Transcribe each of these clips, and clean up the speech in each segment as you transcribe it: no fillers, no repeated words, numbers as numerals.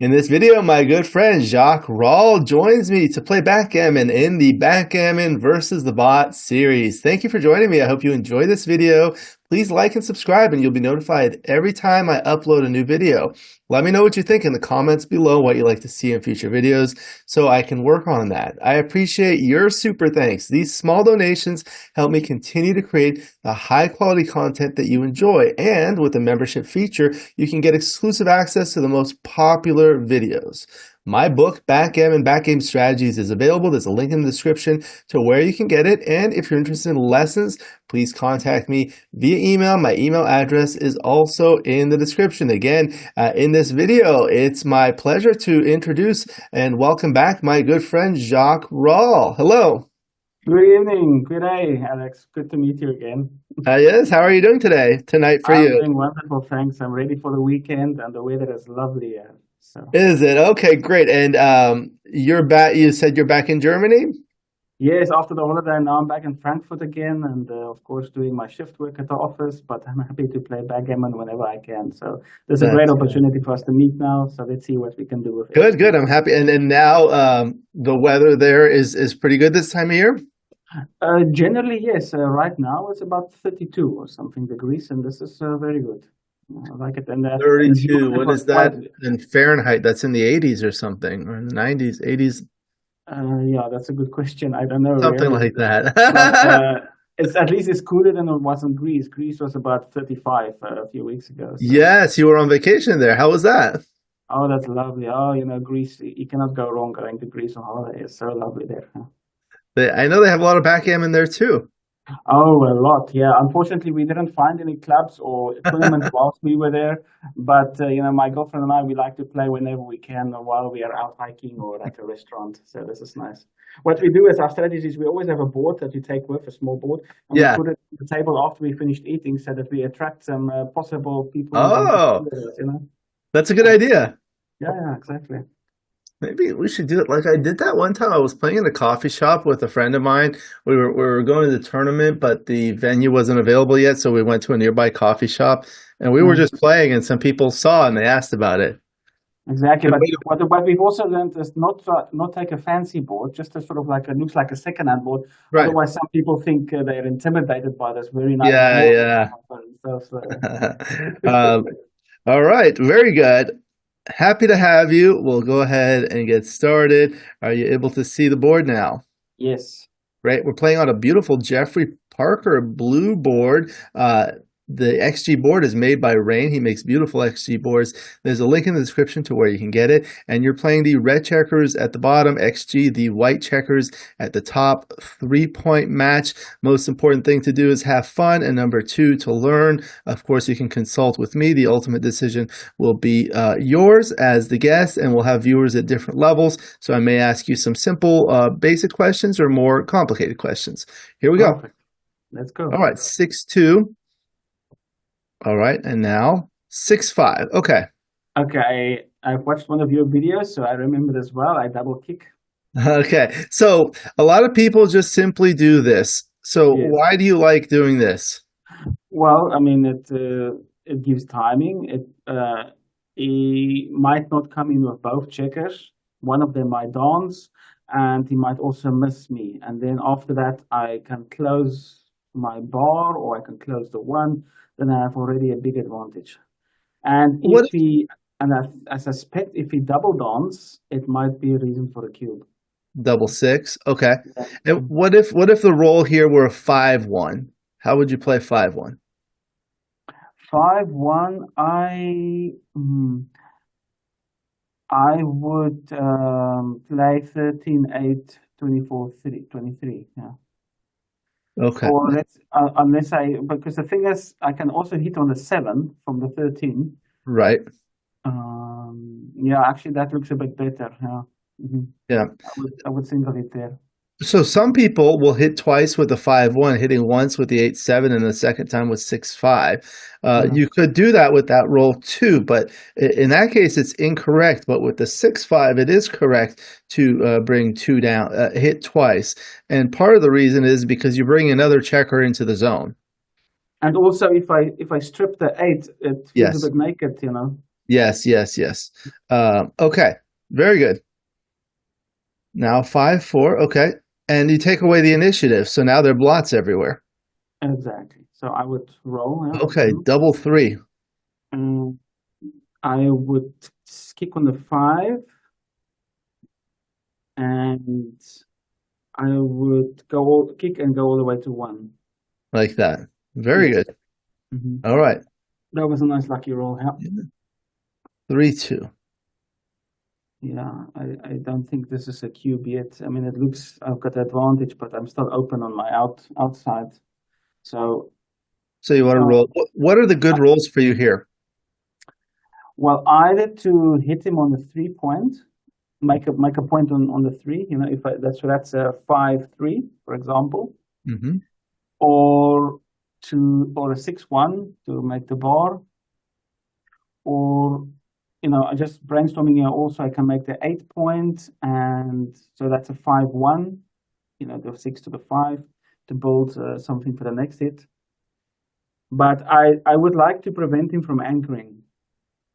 In this video, my good friend Jacques Rall joins me to play backgammon in the Backgammon Versus the Bot series. Thank you for joining me. I hope you enjoy this video. Please like and subscribe and you'll be notified every time I upload a new video. Let me know what you think in the comments below, what you'd like to see in future videos, so I can work on that. I appreciate your super thanks. These small donations help me continue to create the high quality content that you enjoy. And with the membership feature, you can get exclusive access to the most popular videos. My book, Backgammon Backgame Strategies, is available. There's a link in the description to where you can get it. And if you're interested in lessons, please contact me via email. My email address is also in the description. Again, in this video, it's my pleasure to introduce and welcome back my good friend Jacques Rall. Hello. Good evening. Good day, Alex. Good to meet you again. Yes, how are you doing tonight for I'm you? doing wonderful, thanks. I'm ready for the weekend, and the weather is lovely here. Is it? Okay, great. And you're back, you said you're back in Germany? Yes, after the holiday, now I'm back in Frankfurt again, and of course doing my shift work at the office. But I'm happy to play backgammon whenever I can. So there's a great That's opportunity for us to meet now. So let's see what we can do with it. good, good. I'm happy. And now the weather there is pretty good this time of year? Generally, yes. Right now it's about 32 or something degrees, and this is very good. I like it. And 32. What is that in Fahrenheit? That's in the 80s or something, or in the 90s, 80s, yeah, that's a good question. I don't know, something really. like that. But it's at least it's cooler than it was in Greece. Greece was about 35 a few weeks ago. So. Yes, you were on vacation there. How was that? Oh, that's lovely. Oh, Greece, you cannot go wrong going to Greece on holiday. It's so lovely there. I know they have a lot of backgammon there too. Oh, a lot. Yeah. Unfortunately, we didn't find any clubs or tournaments whilst we were there. But, my girlfriend and I, we like to play whenever we can while we are out hiking or at a restaurant. So this is nice. What we do is our strategy is we always have a board that we take with, a small board, and Yeah. we put it on the table after we finished eating so that we attract some possible people who want Oh, to play with us, that's a good idea. Yeah, exactly. Maybe we should do it like I did that one time. I was playing in a coffee shop with a friend of mine. We were going to the tournament, but the venue wasn't available yet, so we went to a nearby coffee shop and we were Mm. just playing and some people saw and they asked about it. Exactly, And what we've also learned is not take a fancy board, just a sort of like looks like a second-hand board. right. Otherwise, some people think they're intimidated by this very nice Yeah, board. yeah. So, Um, all right, very good. Happy to have you. We'll go ahead and get started. Are you able to see the board now? yes. Right, we're playing on a beautiful Jeffrey Parker blue board. The XG board is made by Rain. He makes beautiful XG boards. There's a link in the description to where you can get it. And you're playing the red checkers at the bottom, XG, the white checkers at the top. 3-point match. Most important thing to do is have fun. And number 2, to learn. Of course, you can consult with me. The ultimate decision will be yours as the guest, and we'll have viewers at different levels. So I may ask you some simple, basic questions or more complicated questions. Here we go. Perfect. Let's go. All right, 6-2. All right, and now 6-5. Okay. Okay, I've watched one of your videos, so I remember as well. I double kick. Okay. So a lot of people just simply do this. So Yes. why do you like doing this? Well, I mean, it gives timing. He might not come in with both checkers. One of them might dance, and he might also miss me. And then after that, I can close my bar, or I can close the one. Then I have already a big advantage. And What if he, and I suspect if he double dance, it might be a reason for a cube. double 6? Okay. Yeah. And what if the roll here were a 5-1? How would you play 5-1? 5-1, I would play 13-8, 24-3, 23. Yeah. Okay. Or because the thing is, I can also hit on the 7 from the 13. Right. Yeah, actually, that looks a bit better. Yeah. Yeah. I would single it there. So some people will hit twice with the 5-1, hitting once with the 8-7 and the second time with 6-5. You could do that with that roll too, but in that case it's incorrect. But with the 6-5, it is correct to bring 2 down, hit twice. And part of the reason is because you bring another checker into the zone. And also, if I strip the 8, it feels Yes. a bit naked, Yes, yes, yes. Okay, very good. Now 5-4. Okay, and you take away the initiative, so now there are blots everywhere. Exactly. So I would roll. Yeah. Okay, double three. And I would kick on the 5, and I would kick and go all the way to 1. Like that. Very Yes. good. Hmm. All right. That was a nice lucky roll. Yeah. 3-2. Yeah, I don't think this is a cube yet. I mean, it looks I've got the advantage, but I'm still open on my outside. So, So you want to roll. What are the good rolls for you here? well, either to hit him on the 3 point, make a point on the 3. You know, if that's a 5-3, for example, Hmm. or a 6-1 to make the bar, or just brainstorming here. Also, I can make the 8 point, and so that's a 5-1. The 6 to the 5 to build something for the next hit. But I would like to prevent him from anchoring.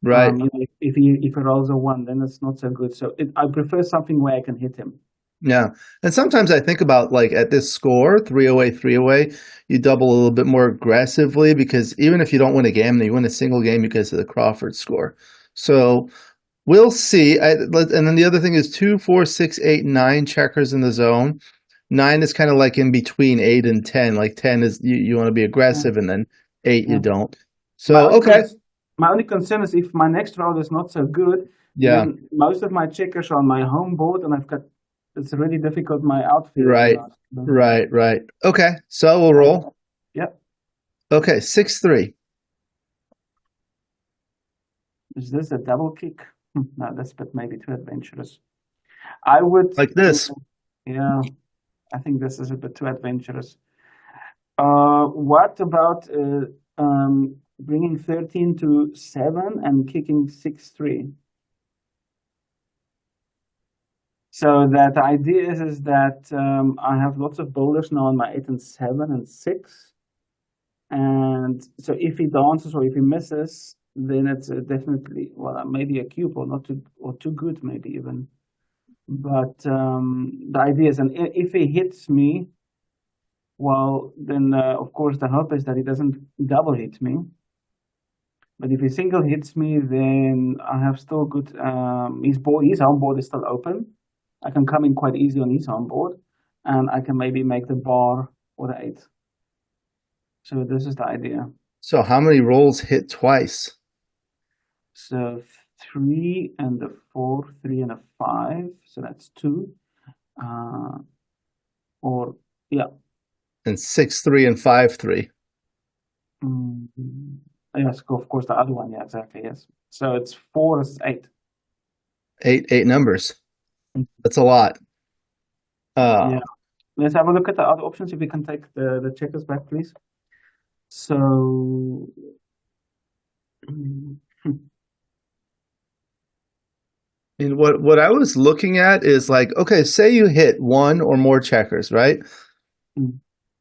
Right. If he rolls a 1, then it's not so good. So I prefer something where I can hit him. Yeah. And sometimes I think about like at this score, 3 away, 3 away, you double a little bit more aggressively because even if you don't win a game, you win a single game because of the Crawford score. So we'll see. And then the other thing is 2, 4, 6, 8, 9 checkers in the zone. 9 is kind of like in between 8 and 10. Like 10 is you want to be aggressive, and then 8 you Yeah. don't. My So only okay. my only concern is if my next roll is not so good, Yeah. then most of my checkers are on my home board, and it's really difficult my outfield. Right. Right. Okay. So we'll roll. Yep. Okay. 6-3. Is this a double kick? No, that's but maybe too adventurous. I would. Like this. Yeah, I think this is a bit too adventurous. What about bringing 13 to 7 and kicking 6-3? So that the idea is that I have lots of boulders now on my 8 and 7 and 6. And so if he dances or if he misses, then it's definitely, well, maybe a cube or not too, or too good, maybe even. But the idea is, and if he hits me, well, then of course the hope is that he doesn't double hit me. But if he single hits me, then I have still good. His home board is still open. I can come in quite easy on his home board, and I can maybe make the bar or the 8. So this is the idea. So how many rolls hit twice? So 3 and a 4, 3 and a 5. So that's 2. Or yeah. And 6-3 and 5-3. Yes, of course, the other one. Yeah, exactly. Yes. So it's 4 is 8. Eight numbers. That's a lot. Yeah. Let's have a look at the other options. If we can take the checkers back, please. So And what I was looking at is like, okay, say you hit one or more checkers, right?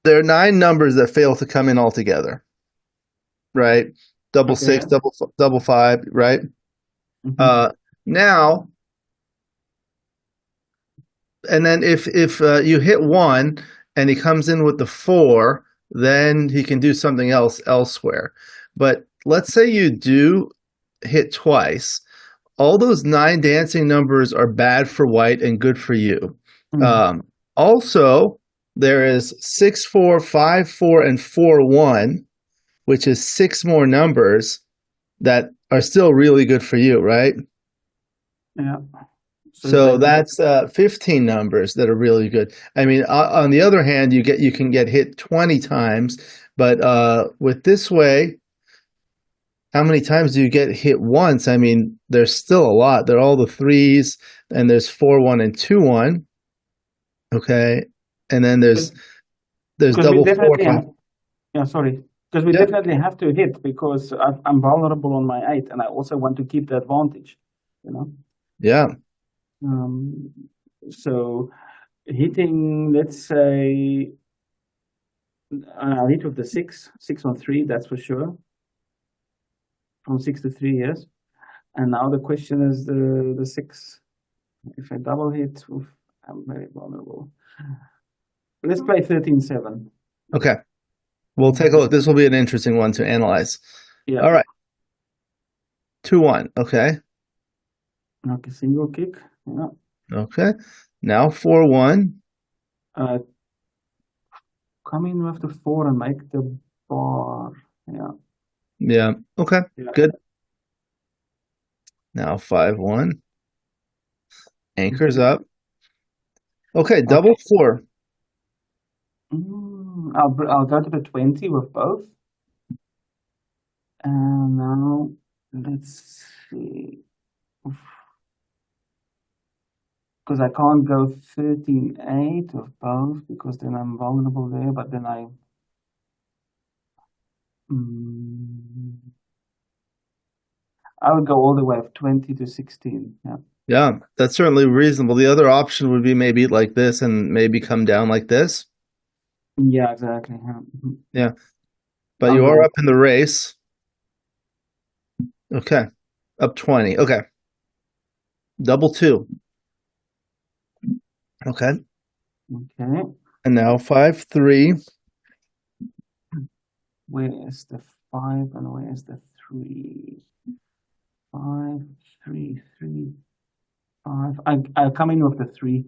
There are 9 numbers that fail to come in altogether, right? Double okay, 6, double 5, right? Now, and then if you hit one and he comes in with the 4, then he can do something else elsewhere. But let's say you do hit twice. All those 9 dancing numbers are bad for white and good for you. Also, there is 6-4, 5-4, and 4-1, which is 6 more numbers that are still really good for you, right? Yeah. So that's 15 numbers that are really good. I mean, on the other hand, you can get hit 20 times, but with this way, how many times do you get hit once? I mean, there's still a lot. There are all the 3s, and there's 4-1 and 2-1. Okay, and then there's double 4, 5. Yeah, sorry. Because we definitely have to hit because I'm vulnerable on my 8, and I also want to keep the advantage. Yeah. So hitting, let's say, I'll hit with the 6 on 3. That's for sure. From 6 to 3, yes. And now the question is the 6. If I double hit, oof, I'm very vulnerable. Let's play 13-7. Okay. We'll take a look. This will be an interesting one to analyze. Yeah. All right. 2-1. Okay. Okay, single kick. Yeah. Okay. Now 4-1. Come in with the 4 and make the bar. Yeah. Yeah. Okay. Yeah. Good. Now 5-1. Anchors up. Okay. Double 4. I'll go to the 20 with both. And now let's see. Because I can't go 13-8 with both because then I'm vulnerable there, but then I would go all the way of 20-16. Yeah. Yeah, that's certainly reasonable. The other option would be maybe like this and maybe come down like this. Yeah, exactly. Yeah. Yeah. But you are up in the race. Okay. Up 20. Okay. Double 2. Okay. Okay. And now 5-3. Where is the 5 and where is the 3? 5, 3, 3, 5. I come in with the 3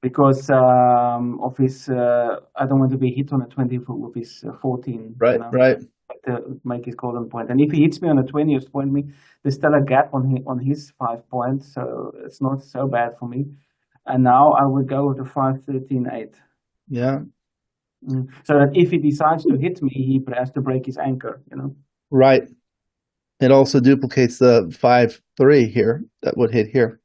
because of his. I don't want to be hit on a 20 with his 14. Right, you know, right. To make his golden point. And if he hits me on a 20 or point me, there's still a gap on his 5 points, so it's not so bad for me. And now I would go with the 5, 13, 8. Yeah. So that if he decides to hit me, he has to break his anchor, you know. Right. It also duplicates the 5-3 here that would hit here.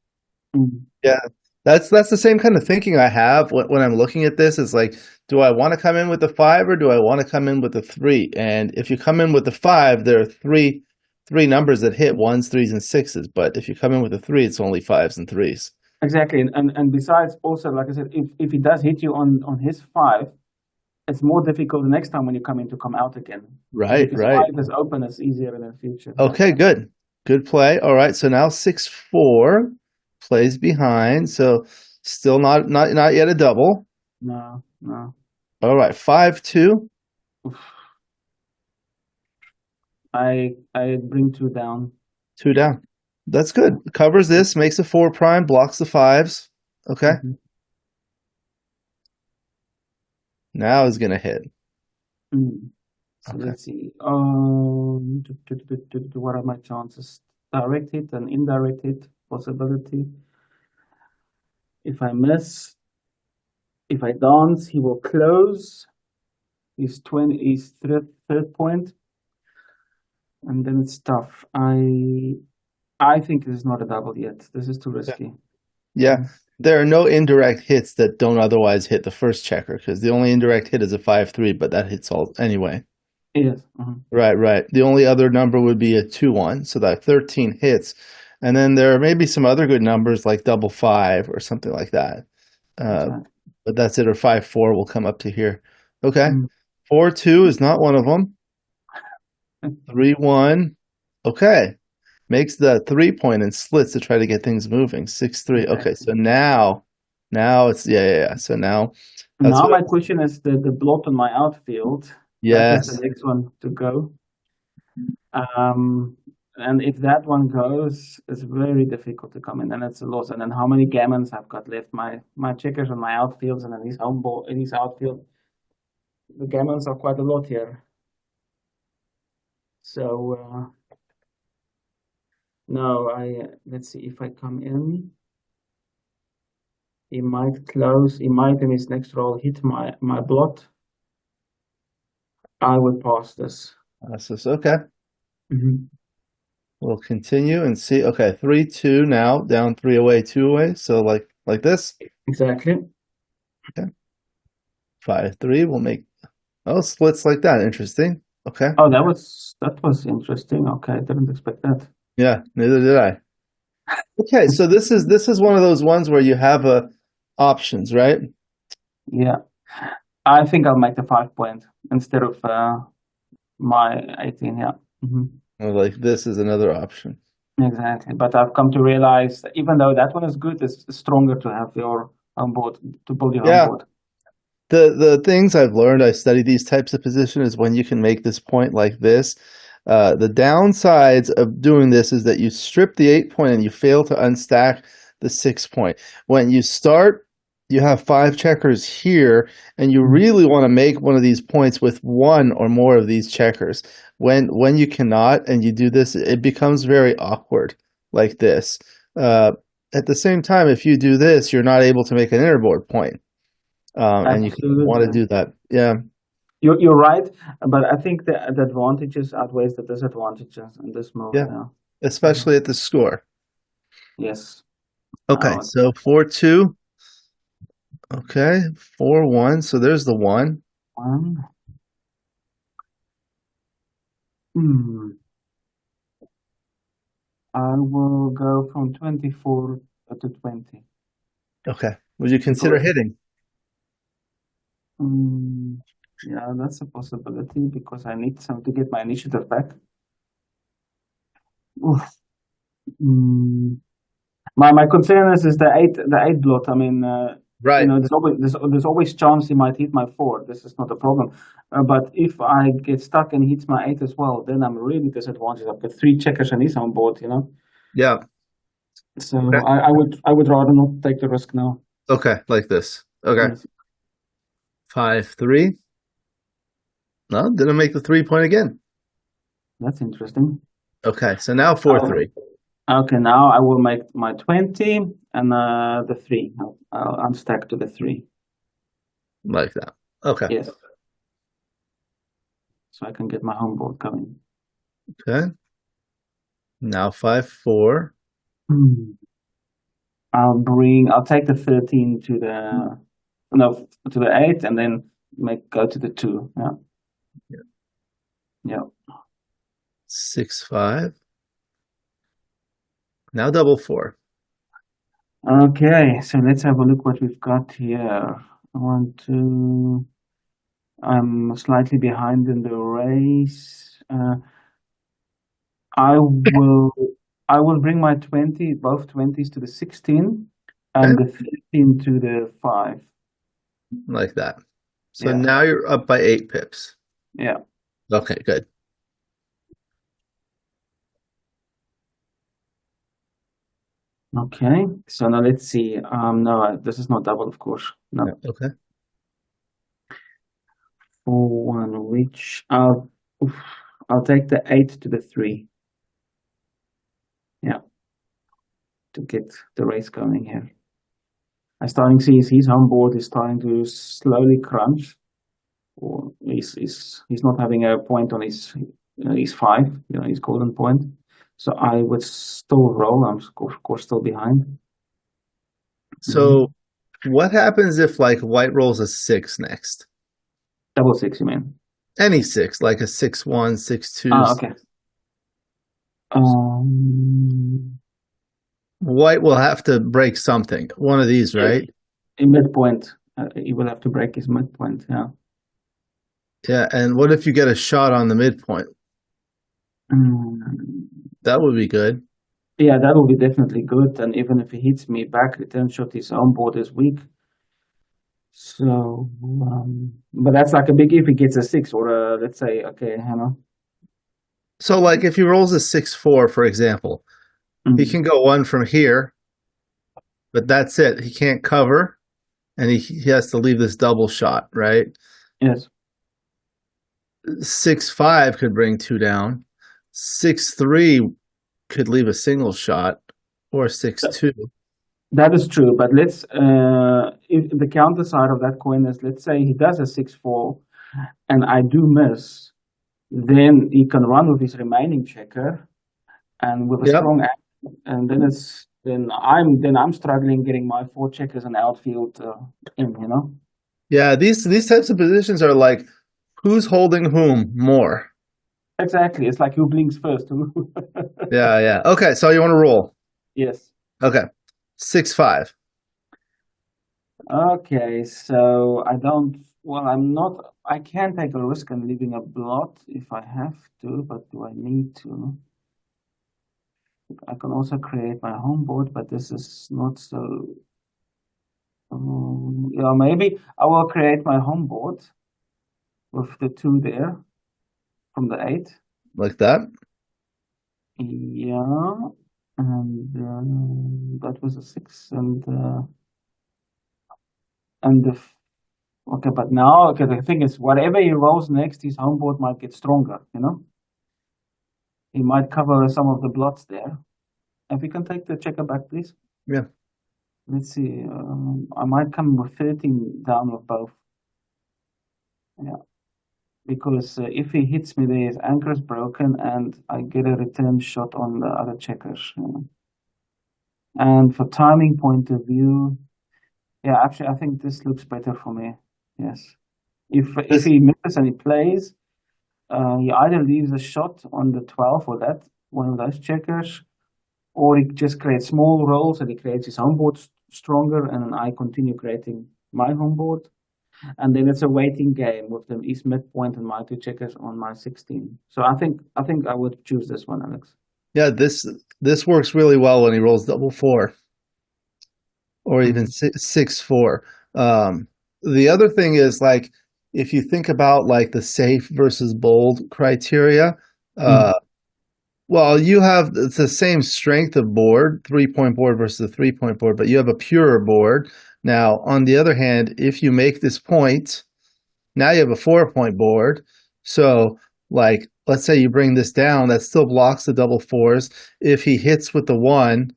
Yeah. That's the same kind of thinking I have when I'm looking at this. Is like, do I want to come in with the 5 or do I want to come in with the 3? And if you come in with the 5, there are three numbers that hit: 1s, 3s, and 6s. But if you come in with the 3, it's only 5s and 3s. Exactly, and besides, also, like I said, if he does hit you on his 5, it's more difficult the next time when you come in to come out again. Right, if his right. 5 is open, it's easier in the future. Okay, good. Good play. All right, so now 6-4 plays behind, so still not yet a double. No. All right, 5-2. I bring 2 down. 2 down. That's good. Covers this, makes a 4 prime, blocks the 5s. Okay. Now is gonna hit. So Okay. let's see. What are my chances? Direct hit and indirect hit possibility. If I miss, if I dance, he will close. He's 20. He's third point, and then it's tough. I think this is not a double yet. This is too risky. Yeah. There are no indirect hits that don't otherwise hit the first checker because the only indirect hit is a 5-3, but that hits all anyway. Yes. Right. The only other number would be a 2-1, so that 13 hits. And then there may be some other good numbers like double 5 or something like that. But that's it, or 5-4 will come up to here. Okay. 4-2 is not one of them. 3-1. Okay. Makes the 3 point and splits to try to get things moving. 6-3. Okay, so now it's yeah. So now my question is the blot on my outfield. Yes. That is the next one to go. And if that one goes, it's very difficult to come in, and it's a loss. And then how many gammons I've got left? My checkers on my outfields, and then his home ball in his outfield. The gammons are quite a lot here. So no, let's see if I come in. He might close. He might in his next roll hit my blot. I would pass this. That's okay. We'll continue and see. Okay, 3-2 now, down 3 away, 2 away. So like this. Exactly. Okay. 5-3 will make splits like that. Interesting. Okay. Oh, that was interesting. Okay, I didn't expect that. Yeah, neither did I. Okay, so this is one of those ones where you have options, right? Yeah, I think I'll make the 5 point instead of my 18. Yeah. Or like this is another option. Exactly. But I've come to realize that even though that one is good, it's stronger to have your home board, to build your home Yeah. board. The things I've learned, I study these types of positions is when you can make this point like this. The downsides of doing this is that you strip the 8 point and you fail to unstack the 6 point. When you start, you have 5 checkers here, and you really want to make one of these points with one or more of these checkers. When you cannot and you do this, it becomes very awkward like this. Uh, at the same time, if you do this, you're not able to make an innerboard point. And you want to Absolutely. do that. Yeah, You're right, but I think the advantages outweighs the disadvantages in this move yeah, now. Mhm. especially at the score. Yes. Okay, Now so 4-2. Okay, 4-1. So there's the one. one. Hmm. I will go from 24 to 20 Okay. Would you consider because hitting? mm, yeah, that's a possibility because I need some to get my initiative back. Oof. Mm. My concern is the eight blot. I mean, Right. there's always chance he might hit my four. This is not a problem. But if I get stuck and he hits my eight as well, then I'm really disadvantaged. I've got 3 checkers and he's on board, you know. Yeah. So Okay. I would rather not take the risk now. Okay, like this. Okay. Yes, 5-3. No, didn't make the 3 point again. that's interesting. Okay, so now Oh, 4-3. okay, now I will make my 20 and the three. I'll unstack to the three. Like that. Okay. Yes, so I can get my home board going. Okay. Now 5-4. Hmm. I'll take the 13 to the no to the 8 and then go to the 2. Yeah. Yeah. Yeah. 6-5. Now double four. Okay, so let's have a look what we've got here. I'm slightly behind in the race. I will I will bring my 20, both 20s to the 16 Okay. and the 13 to the 5. Like that. So Yeah. now you're up by 8 pips. Yeah. Okay, good. Okay. So now let's see. No, this is not double, of course. Yeah, No. okay. 4-1, which I'll take the 8 to the 3. Yeah, to get the race going here. I'm starting to see his home board is starting to slowly crunch, or he's not having a point on his 5, his golden point. So I would still roll. I'm of course still behind. So what happens if like white rolls a 6 next? Double 6, you mean? Any 6, like a 6-1, 6-2. Okay. Um, White will have to break something. One of these, yes, right? in midpoint, he will have to break his midpoint. Yeah. Yeah, and what if you get a shot on the midpoint? Mm, That would be good. yeah, that will be definitely good. And even if he hits me back, return shot, his own board is weak. So, but that's like a big if he gets a 6 or let's say, okay, So like if he rolls a 6-4, for example, he can go one from here, but that's it. He can't cover, and he has to leave this double shot, right? Yes. 6-5 could bring 2 down. 6-3 could leave a single shot, or 6-2. That is true, but if the counter side of that coin is, let's say he does a 6-4 and I do miss, then he can run with his remaining checker and with a Yep. strong action, and then I'm struggling getting my 4 checkers and outfield in. Yeah, these types of positions are like who's holding whom more. Exactly. It's like who blinks first. Yeah, yeah. Okay, so you want to roll. Yes. Okay. 6-5. Okay, so I don't Well, I can take a risk on leaving a blot if I have to, but do I need to? I can also create my home board, but this is not so. Yeah, maybe I will create my home board with the 2 there from the 8. Like that? Yeah, and that was a 6, and okay, but now okay, the thing is, whatever he rolls next, his home board might get stronger. He might cover some of the blots there. If we can take the checker back, please. Yeah. Let's see. I might come with 13 down with both. Yeah, because if he hits me, there, his anchor is broken, and I get a return shot on the other checkers. And for timing point of view, yeah, actually, I think this looks better for me. Yes. If This, he misses and he plays, he either leaves a shot on the 12 or that one of those checkers, or he just creates small rolls and he creates his home board stronger, and then I continue creating my home board. And then it's a waiting game with the East midpoint and my 2 checkers on my 16. So I think I would choose this one, Alex. yeah, this works really well when he rolls double 4 or even 6-4. The other thing is like if you think about like the safe versus bold criteria, uh, well, you have it's the same strength of board, 3-point board versus a 3-point board, but you have a purer board. Now, on the other hand, if you make this point, now you have a 4-point board. So, like, let's say you bring this down, that still blocks the double 4s. If he hits with the 1,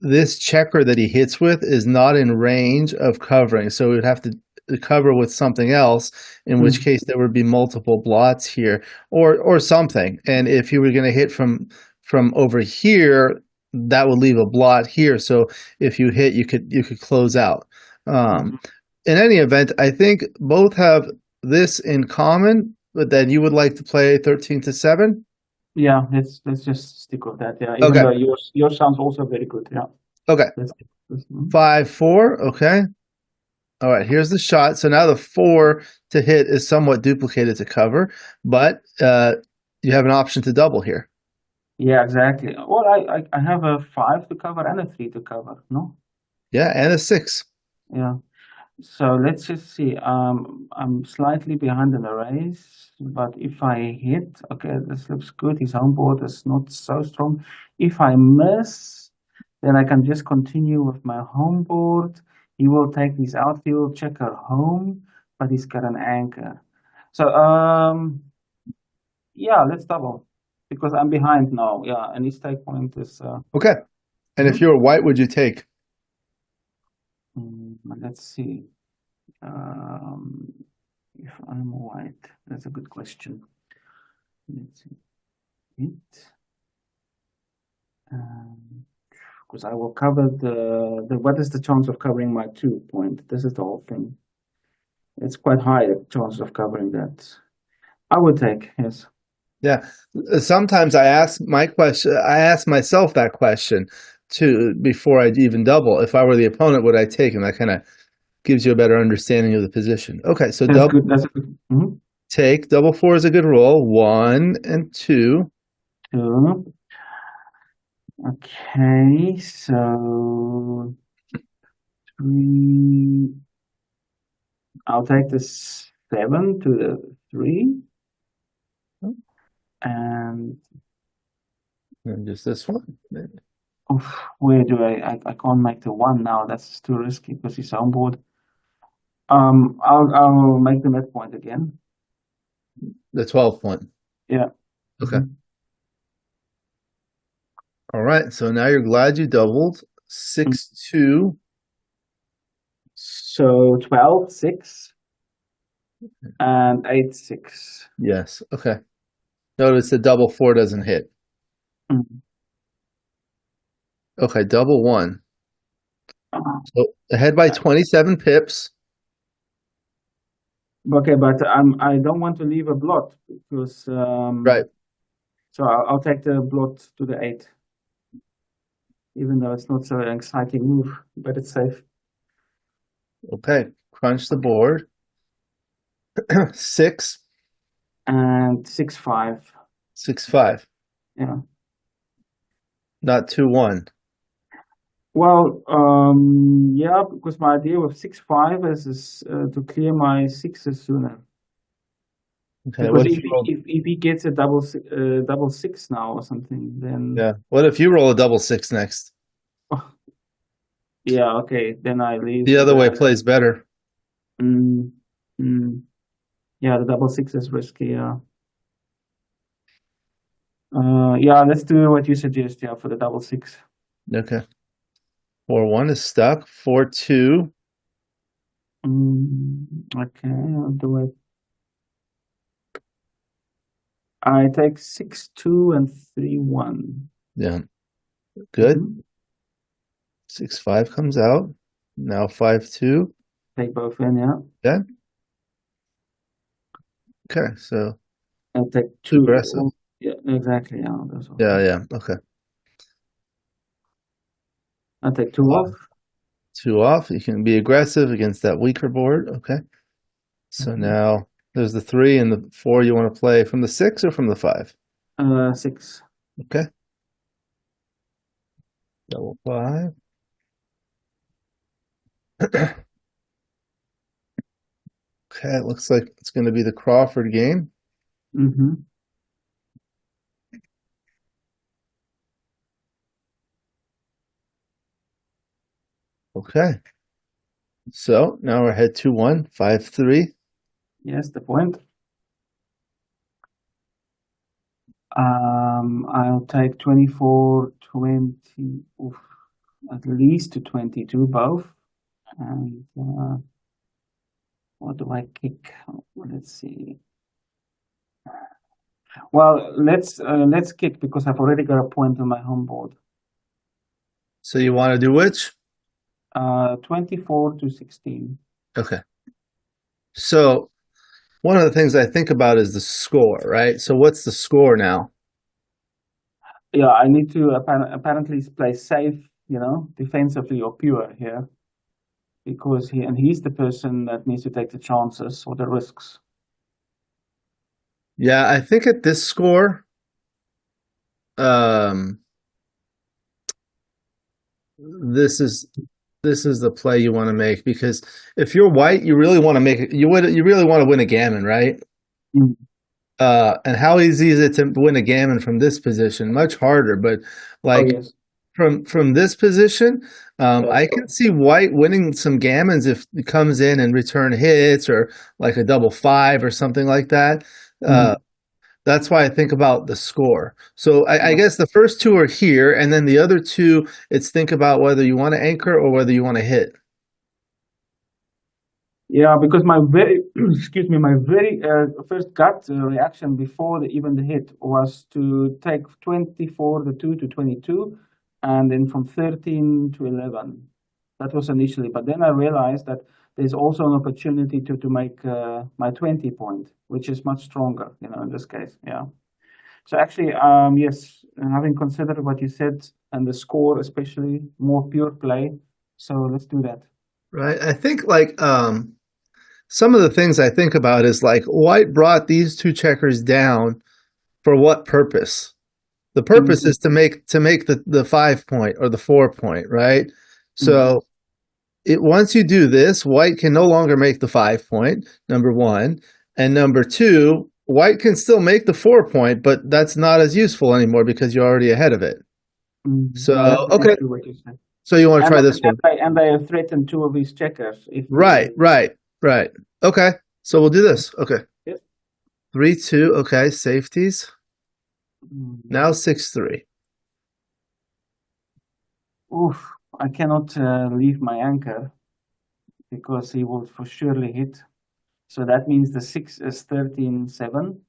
this checker that he hits with is not in range of covering. So we'd have to cover with something else, in which case there would be multiple blots here or something. And if you were going to hit from over here, that would leave a blot here. So if you hit, you could close out. In any event, I think both have this in common, but then you would like to play 13-7. Yeah, let's just stick with that. Yeah, even Okay. though yours sounds also very good. Yeah. Okay. Let's, 5-4. Okay. All right, here's the shot. So now the 4 to hit is somewhat duplicated to cover, but you have an option to double here. Yeah, exactly. Well, I have a 5 to cover and a 3 to cover. No. Yeah, and a 6. Yeah. So let's just see. I'm slightly behind in the race, but if I hit, okay, this looks good. His home board is not so strong. If I miss, then I can just continue with my home board. He will take his outfield checker home, but he's got an anchor. So yeah, let's double because I'm behind now. Yeah, and his take point is Okay. And if you're white, would you take? let's see. If I'm white, that's a good question. Let's see. It, because I will cover the what is the chance of covering my 2-point? This is the whole thing. It's quite high chances of covering that. I would take, yes. Yeah. Sometimes I ask myself that question too before I even double. If I were the opponent, would I take? And that kind of gives you a better understanding of the position. Okay, so That's double good. That's good. take. Double 4 is a good roll. 1 and 2. 2. Okay, so 3. I'll take the 7 to the 3. And just this one. where do I can't make the 1 now. That's too risky because he's on board. I'll make the midpoint again. The 12-point. Yeah. Okay. All right. So now you're glad you doubled. 6-2. So 12, 6, and 8, 6. Yes. Okay. Notice the double 4 doesn't hit. Okay, double 1. So ahead by 27 pips. Okay, but I don't want to leave a blot because Right. So I'll take the blot to the 8, even though it's not so exciting move, but it's safe. Okay. Crunch the board. 6, and 6-5. 6, 5. Yeah. Not 2, 1. Well, yeah, because my idea with 6-5 is to clear my sixes sooner. Okay, Because what if you roll? if he gets a double six now or something, then Yeah. What if you roll a double 6 next? yeah, okay, then I lose The with other way the plays better. mm, mm, yeah, the double six is risky. Yeah, yeah, let's do what you suggest. Yeah, for the double six. Okay. 4, 1 is stuck. 4, 2. Okay, I'll do it. I take 6-2 and 3-1. Yeah. Good. Mm-hmm. 6, 5 comes out. Now 5, 2. Take both in, yeah. Yeah. Okay. So And take two. aggressive. Yeah, exactly. Yeah, that's all. Yeah. Yeah. Okay. I take two Uh, off. 2 off. You can be aggressive against that weaker board. Okay. So Mm-hmm. now there's the 3 and the 4 you want to play from the 6 or from the 5? 6. Okay. Double 5. Okay, it looks like it's going to be the Crawford game. Mm-hmm. Okay. So now we're ahead 2-1, 5-3. Yes, the point. I'll take 24, 20, oof, at least to 22 both. And what do I kick? Let's see. Well, let's kick because I've already got a point on my home board. So you want to do which? 24 to 16. Okay. So one of the things I think about is the score, right? So what's the score now? Yeah, I need to apparently play safe, defensively or pure here, because he's the person that needs to take the chances or the risks. Yeah, I think at this score, um, this is the play you want to make because if you're white, you really want to make it. You really want to win a gammon, right? Mm. And how easy is it to win a gammon from this position? Much harder, but Oh like yes, from this position, that's I can see white winning some gammons if it comes in and return hits or like a double 5 or something like that. Uh, mm. that's why I think about the score. So I Yeah. guess the first two are here, and then the other two, it's think about whether you want to anchor or whether you want to hit. Yeah, because my very excuse me, my very first gut reaction before even the hit was to take 24, the 2 to 22, and then from 13 to 11. That was initially, but then I realized that there's also an opportunity to make my 20 point, which is much stronger, in this case. Yeah. So actually, yes, having considered what you said and the score, especially more pure play. So let's do that. Right? I think like some of the things I think about is like white brought these two checkers down for what purpose? The purpose Mm-hmm. is to make the 5 point or the 4 point, right? Mm-hmm. So once you do this, white can no longer make the 5 point, number one. And number two, white can still make the 4 point, but that's not as useful anymore because you're already ahead of it. Mm-hmm. So, No, that's very okay. true what you said. So you want to And try this one. and they have threatened two of these checkers if Right, right, right. Okay. So we'll do this. Okay. yes. 3, 2. Okay. Safeties. Mm. Now 6, 3. Oof, I cannot leave my anchor because he will for surely hit. So that means the 6 is 13-7.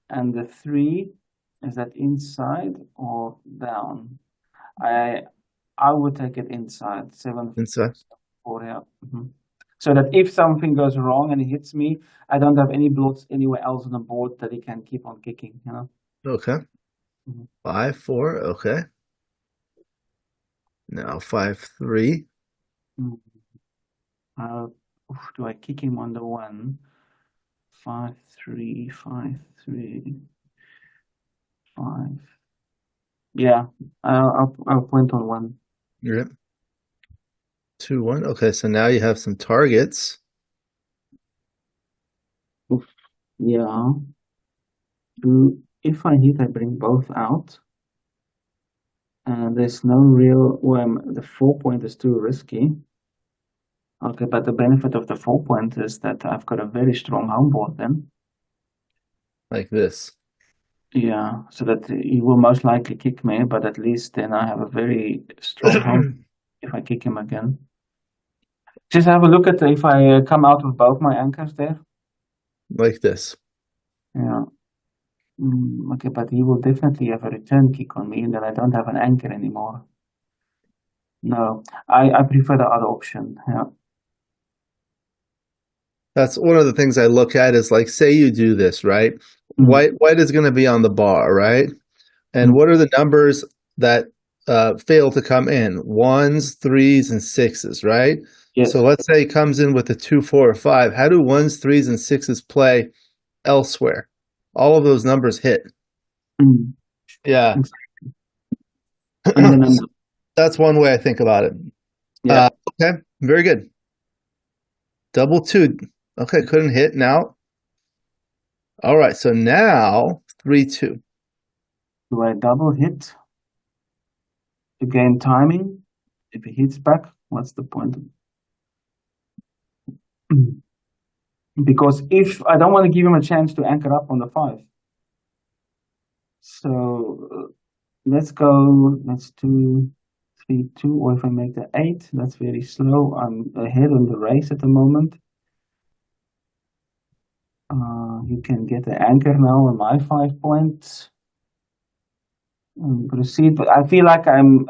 And the 3, is that inside or down? I I would take it inside. 7, Inside. 4, yeah. Mm-hmm. So that if something goes wrong and he hits me, I don't have any blots anywhere else on the board that he can keep on kicking. Okay. Mhm. 5, 4. Okay. Now 5, 3. Mm. Uh, Oof, do I kick him on the 1? 5, 3, 5, 3, 5. Yeah, I'll point on 1. Yep. 2, 1. Okay, so now you have some targets. Oof. Yeah. If I hit, I bring both out. There's no real, the 4 point is too risky. Okay, but the benefit of the 4 point is that I've got a very strong home board then. Like this. Yeah, so that he will most likely kick me, but at least then I have a very strong home if I kick him again. Just have a look at if I come out with both my anchors there. Like this. Yeah. Okay, but he will definitely have a return kick on me, and then I don't have an anchor anymore. No, I prefer the other option. Yeah. That's one of the things I look at is like, say you do this, right? White is going to be on the bar, right? And what are the numbers that fail to come in? 1s, 3s, and 6s, right? Yes. So let's say it comes in with a 2, 4, or 5. How do 1s, 3s, and 6s play elsewhere? All of those numbers hit. Yeah. And then So that's one way I think about it. yeah. Okay, very good. Double 2. Okay, couldn't hit now. All right, so now 3, 2. Do I double hit to gain timing? If he hits back, what's the point? Because if I don't want to give him a chance to anchor up on the 5. So let's do 3, 2, or if I make the 8, that's very slow. I'm ahead on the race at the moment. You can get the anchor now on my 5 points. Proceed, but I feel like I'm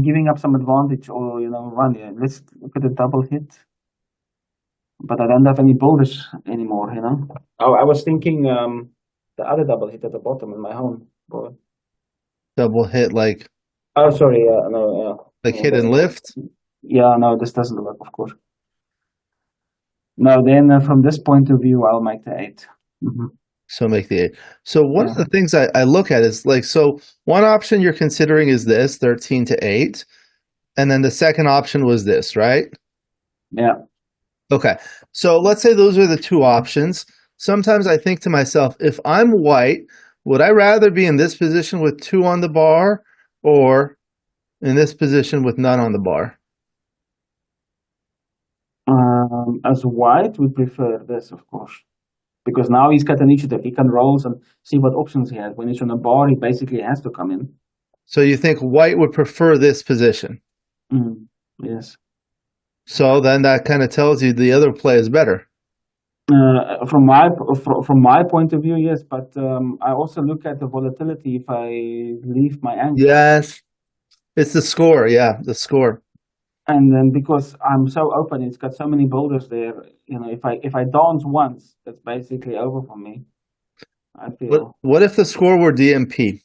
giving up some advantage or run. Yeah, let's look at the double hit. But I don't have any boulders anymore, Oh, I was thinking the other double hit at the bottom in my home. Board. Double hit like Oh, sorry, no, hit and lift. yeah, no, this doesn't work, of course. No, then from this point of view, I'll make the 8. So make the 8. So one of Yeah. the things I look at is like, so one option you're considering is this 13 to 8. And then the second option was this, right? Yeah. Okay. So let's say those are the two options. Sometimes I think to myself, if I'm white, would I rather be in this position with 2 on the bar or in this position with none on the bar? As white, we prefer this, of course, because now he's got initiative. He can roll and see what options he has. When he's on a bar, he basically has to come in. So you think white would prefer this position? Yes. So then that kind of tells you the other play is better. From my point of view, yes, but I also look at the volatility if I leave my anchor. Yes. It's the score, yeah, the score. And then because I'm so open, it's got so many boulders there. If I dance once, that's basically over for me. I feel. What if the score were DMP?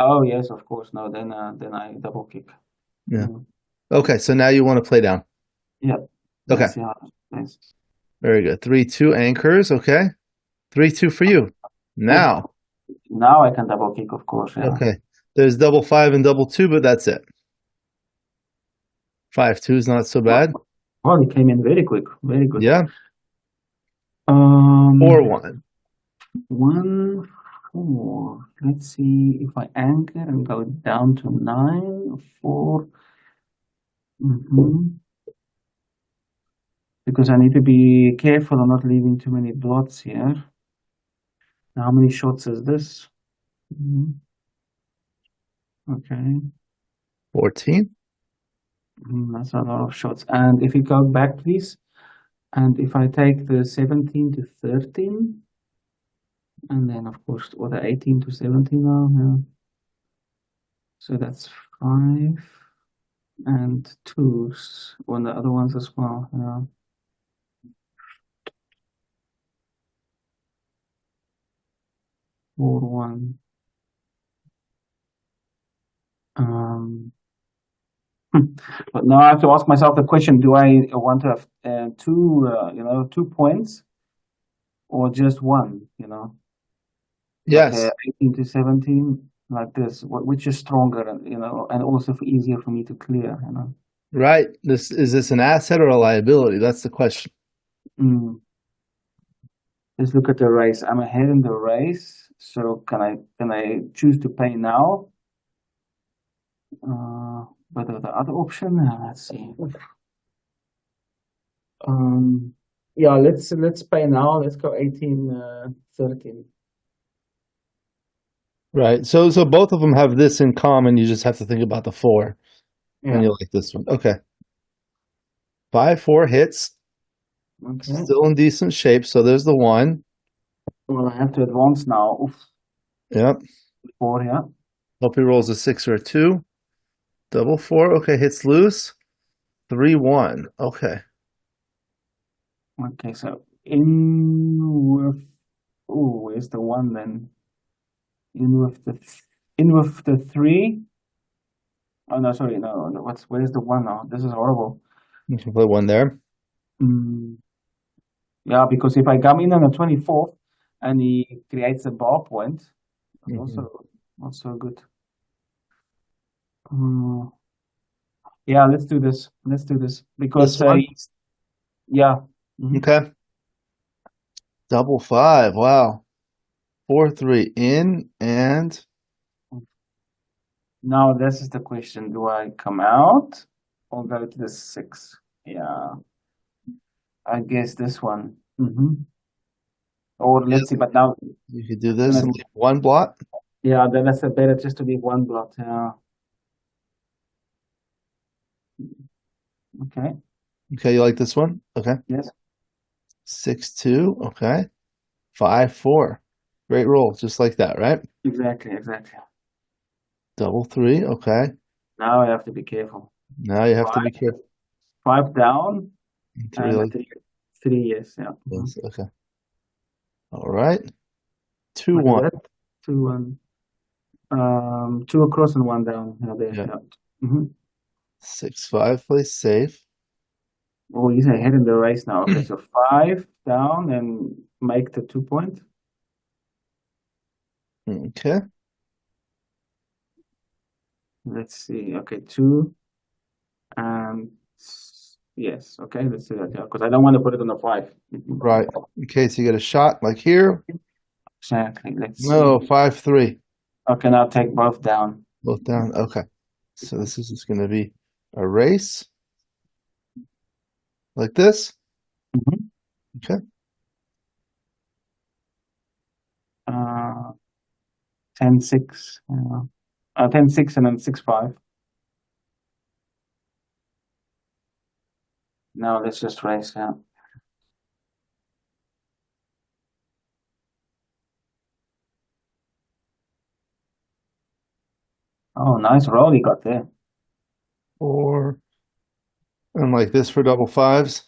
Oh yes, of course. No, then I double kick. Yeah. Okay, so now you want to play down. Yep. Okay. Let's see how it plays. Very good. 3, 2 anchors. Okay. 3, 2 for you. Now. Now I can double kick, of course. Yeah. Okay. There's double 5 and double 2, but that's it. 5, 2 is not so bad. Oh, he came in very quick. Very good. Yeah. 4, 1. 1, 4. Let's see if I anchor and go down to 9, 4. Because I need to be careful of not leaving too many blots here. Now, how many shots is this? Okay. 14. That's a lot of shots. And if you go back, please. And if I take the 17 to 13, and then of course, or the 18 to 17 now, yeah. So that's 5 and 2s on the other ones as well. Yeah. 4, 1. But now I have to ask myself the question: do I want to have two points or just one? Like Yes, 18 to 17, like this. Which is stronger, and also easier for me to clear. right. This an asset or a liability? That's the question. Mm. Let's look at the race. I'm ahead in the race, so can I choose to pay now? But the other option, let's see. Um, yeah, let's pay now. Let's go 18, 13. Right. So both of them have this in common. You just have to think about the four, and Yeah. you like this one. Okay. 5-4 hits, Okay. still in decent shape. So there's the one. Well, I have to advance now. Oof, Yep. 4, yeah. Hope he rolls a 6 or a 2. Double 4. Okay, hits loose. 3-1. Okay. Okay, so in with, oh, where's the one then? In with the, in with the 3. Oh, no, sorry, no, where's the one now? This is horrible. You can play one there. Mm, yeah, because if I come in on the 24th and he creates a ball point, that's Hmm. also not so good. Mm, yeah, let's do this. Let's do this This because one. yeah. Mhm. Okay. Double 5. Wow. 4-3 in and Now this is the question: do I come out or go to the 6? Yeah, I guess this one. Or yeah, let's see, but now, you could do this and leave one blot. yeah, then that's better just to be one blot. Yeah. Okay. Okay, you like this one? Okay. Yes. 6-2. Okay. 5-4. Great roll, just like that, right? Exactly. Exactly. Double 3. Okay. Now I have to be careful. Now you have to be Five, careful. 5 down 3 and like three. Yes. Yeah. this. Okay. All right. What is 2-1. that? 2-1. Two across and one down. Yeah, there. Yeah. Yeah. hmm 6-5 plays safe. Oh, he's ahead in the race now. Okay, so 5 down and make the 2 point. Okay. Let's see. Okay, 2 and yes. Okay, let's do that. Yeah, because I don't want to put it on the 5. Right. In case you get a shot like here. Exactly. Let's No, see. 5-3. Okay, now take both down. Both down. Okay. So this is just going to be a race like this. Mhm. Okay. Uh, 10-6. 10-6 and then 6-5. Now let's just race. Yeah. Oh, nice roll he got there. 4. And like this for double 5s.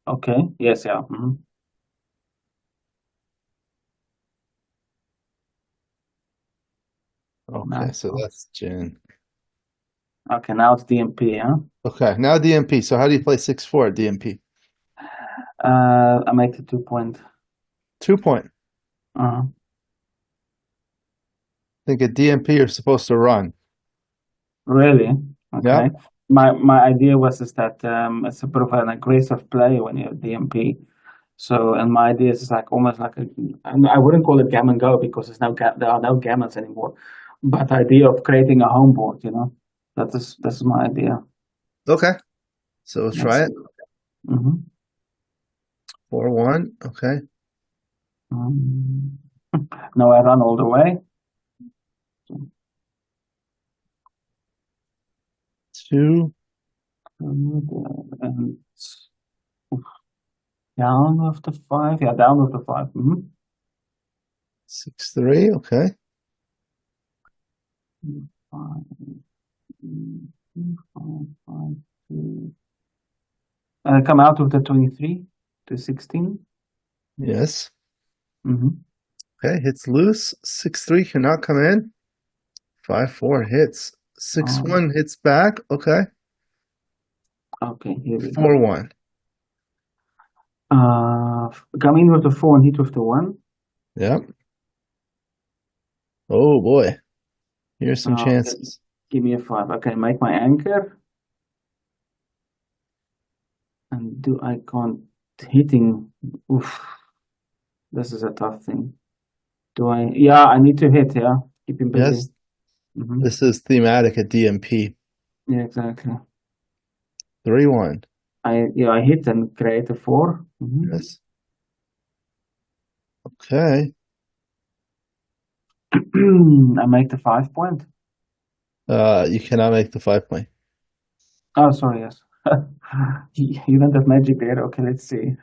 Okay. Yes. Yeah. Okay. Nice. So that's Gin. Okay, now it's DMP, huh? Okay. Now DMP. So how do you play 6-4 at DMP? I make the 2 point. 2 point. Uh, I think at DMP you're supposed to run. really? Yeah. Okay. My idea was is that it's a bit of an aggressive play when you're DMP. So, and my idea is like almost like I wouldn't call it gammon go because there are no gammons anymore. But the idea of creating a home board. That's my idea. Okay. So let's Let's try see. it. hmm 4-1. Okay. Um, now I run all the way. 2. And down with the 5. Yeah, down with the 5. 6-3. Okay. 5, 5, 5, 2. Come out with the 23 to 16. Yes. Mm-hmm. Okay. Hits loose. 6-3 cannot come in. 5-4 hits. 6-1 hits back. Okay. Okay, here we go. 4-1. Come in with the 4 and hit with the 1. Yep. Oh boy. Here's some Okay, chances. give me a 5. Okay, make my anchor. And I can't hitting. Oof. This is a tough thing. Yeah, I need to hit, yeah. Keep him busy. Yes. This is thematic at DMP. Yeah, exactly. 3-1. I hit and create a 4. Yes. Okay. I make the 5 point. You cannot make the 5 point. Oh, sorry, yes. You don't have magic there. Okay, let's see.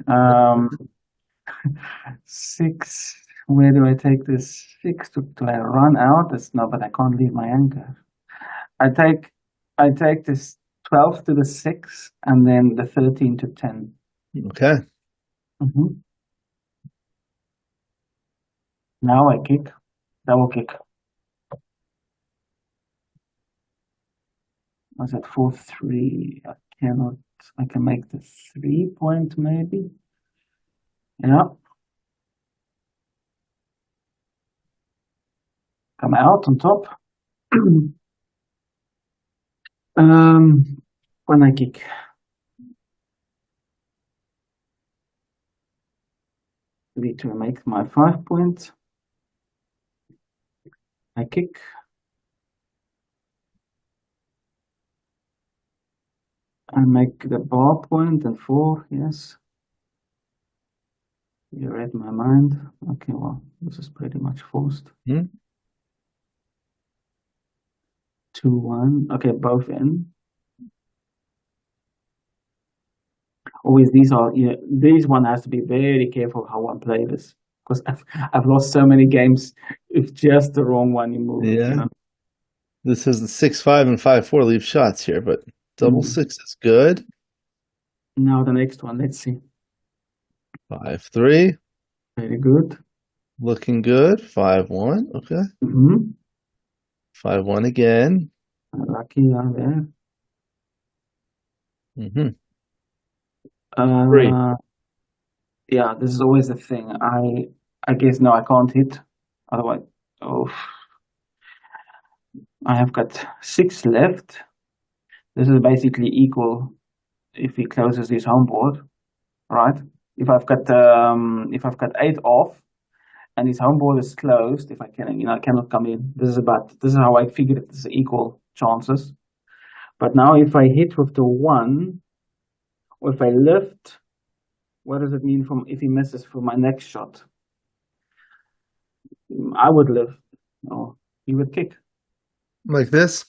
6. Where do I take this 6 to? Do I run out? No, but I can't leave my anchor. I take this 12 to the 6 and then the 13 to 10. Okay. Now I kick. Double kick. Was at 4-3. I cannot. I can make the 3 point maybe. Yeah. Come out on top. When I kick. Need to make my 5 point. I kick. I make the bar point and 4, yes. You read my mind. Okay, well, this is pretty much forced. 2-1. Okay, both in. Always these one has to be very careful how one play this. Because I've lost so many games if just the wrong one you move. Yeah. You know? This is the 6-5 and 5-4 leave shots here, but double 6 is good. Now the next one, let's see. 5-3. Very good. Looking good. 5-1. Okay. 5-1 again. Lucky there. 3. Yeah, this is always the thing. I guess no, I can't hit. Otherwise, I have got 6 left. This is basically equal if he closes his home board, right? If I've got 8 off and his home board is closed, if I cannot come in. This is how I figured it is equal chances. But now if I hit with the 1, or if I lift, what does it mean if he misses for my next shot? I would lift. No, he would kick. Like this?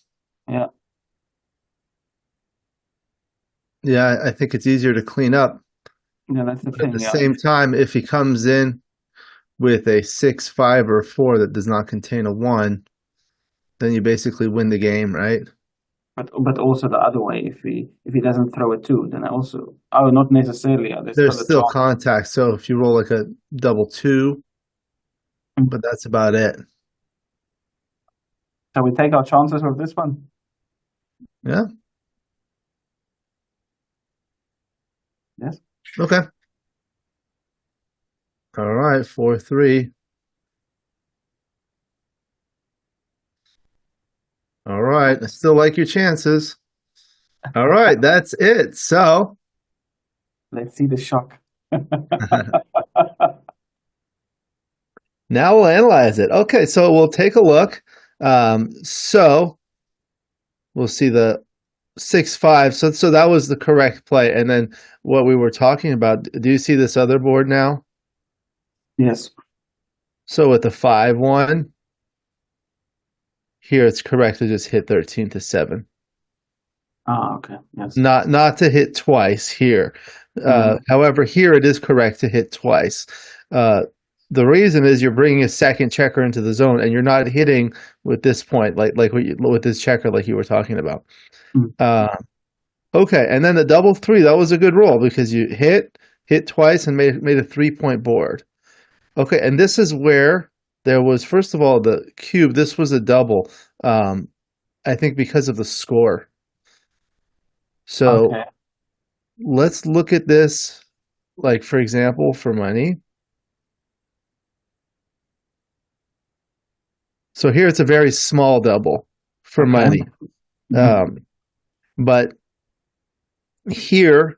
Yeah. Yeah, I think it's easier to clean up. Yeah, that's the thing. At the same time, if he comes in with a 6, 5, or 4 that does not contain a 1, then you basically win the game, right? But also the other way, if he doesn't throw a 2, then not necessarily. There's still contact. So if you roll like a double 2, but that's about it. Shall we take our chances with this one? Yeah. Yes. Okay. All right, 4-3. All right, I still like your chances. All right, that's it. So let's see the shock. Now we'll analyze it. Okay, so we'll take a look. So we'll see the 6-5. So that was the correct play. And then what we were talking about, do you see this other board now? Yes. So with the 5-1, here it's correct to just hit 13 to 7. Ah, okay. Yes. Not to hit twice here. However, here it is correct to hit twice. The reason is you're bringing a second checker into the zone, and you're not hitting with this point, with this checker, like you were talking about. Okay, and then the double 3, that was a good roll because you hit twice and made a 3-point board. Okay, and this is where there was, first of all, the cube. This was a double. I think because of the score. So Okay. let's look at this, like for example, for money. So here it's a very small double for Okay. money. Mhm. Um, but here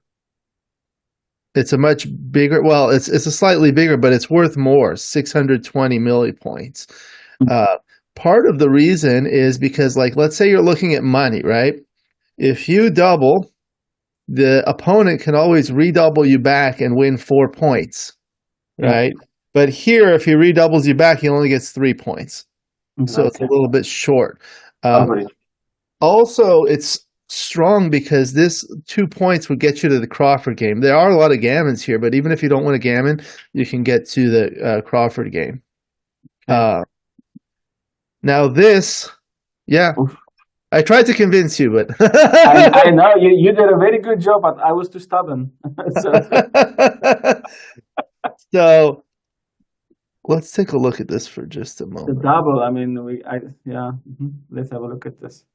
it's a much bigger, well, it's a slightly bigger, but it's worth more, 620 millipoints. Uh, Part of the reason is because, like, let's say you're looking at money, right? If you double, the opponent can always redouble you back and win 4 points, Yeah. right? But here, if he redoubles you back, he only gets 3 points. So it's a Okay. little bit short. Um, Average. Also, it's strong because this 2 points would get you to the Crawford game. There are a lot of gammons here, but even if you don't win a gammon, you can get to the Crawford game. Okay. Uh, Now this, yeah, Oof. I tried to convince you, but I know you did a very good job, but I was too stubborn. So so let's take a look at this for just a the moment. double, I mean, yeah. Let's have a look at this.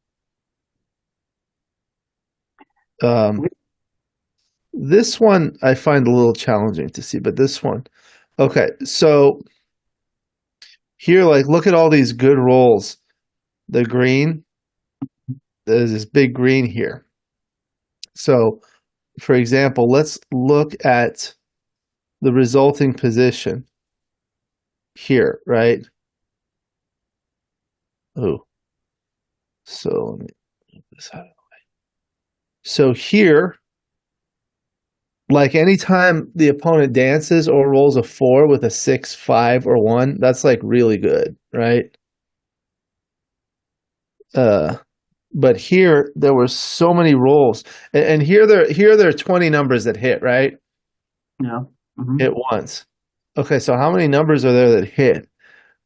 Um, this one I find a little challenging to see, but this one, okay. So here, like, look at all these good rolls. The green, there's this big green here. So, for example, let's look at the resulting position here, right? Oh, so let me move this out. So here, like anytime the opponent dances or rolls a 4 with a 6, 5, or 1, that's like really good, right? Uh, but here there were so many rolls, and here there are 20 numbers that hit, right? Yeah. Hit once. Okay, so how many numbers are there that hit?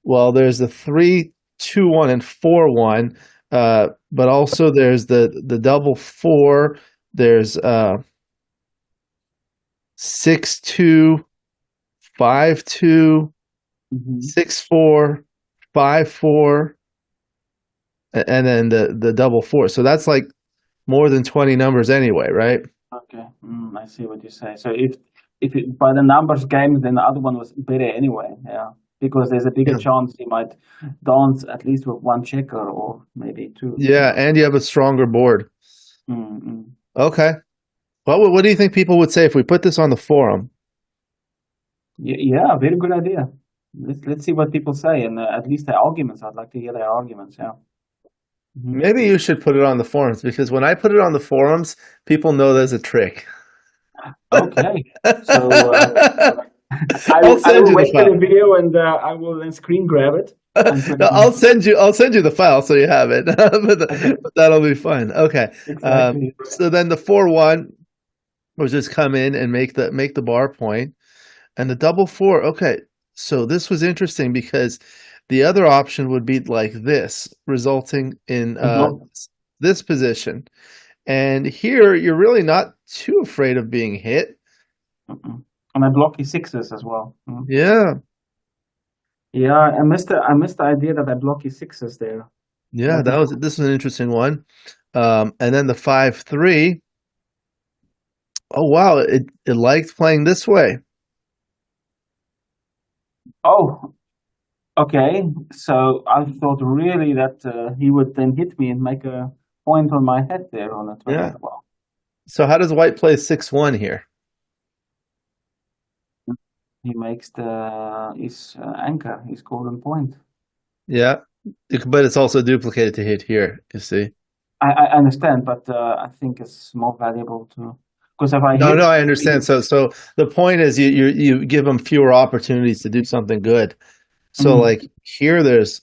Well, there's the 3, 2, 1, and 4, 1, but also there's the double 4. There's 6, 2, 5, 2, Mm-hmm. 6, 4, 5, 4, and then the double 4. So that's like more than 20 numbers anyway, right? Okay. I see what you say. So if it, by the numbers game, then the other one was better anyway. Yeah. Because there's a bigger Yeah. chance he might dance at least with one checker or maybe two. Yeah, Yeah. and you have a stronger board. Mm-hmm. Okay. Well, what do you think people would say if we put this on the forum? Yeah, very good idea. Let's see what people say, and at least their arguments. I'd like to hear their arguments. Yeah. Hmm. Maybe you should put it on the forums because when I put it on the forums, people know there's a trick. Okay. So I'll I send will you the wait for file. the video, and I will then screen grab it and put No, it on. I'll send you the file so you have it. Okay. But that'll be fun. Okay. Exactly. So then the 4-1 was just come in and make the bar point, and the double 4. Okay. So this was interesting because the other option would be like this, resulting in The block. this position. And here you're really not too afraid of being hit. And I block his sixes as well. Yeah. Yeah, I missed the idea that I block his sixes there. Yeah, What that is was this is an interesting one. And then the 5-3. Oh wow, it liked playing this way. Oh, okay. So I thought really that he would then hit me and make a point on my head there on the 20. Yeah. Well, So how does white play 6-1 here? he makes his anchor, his golden point. Yeah. But it's also duplicated to hit here, you see. I understand, but I think it's more valuable to because if I No, hit, I understand. So the point is you give them fewer opportunities to do something good. So Mhm. like here there's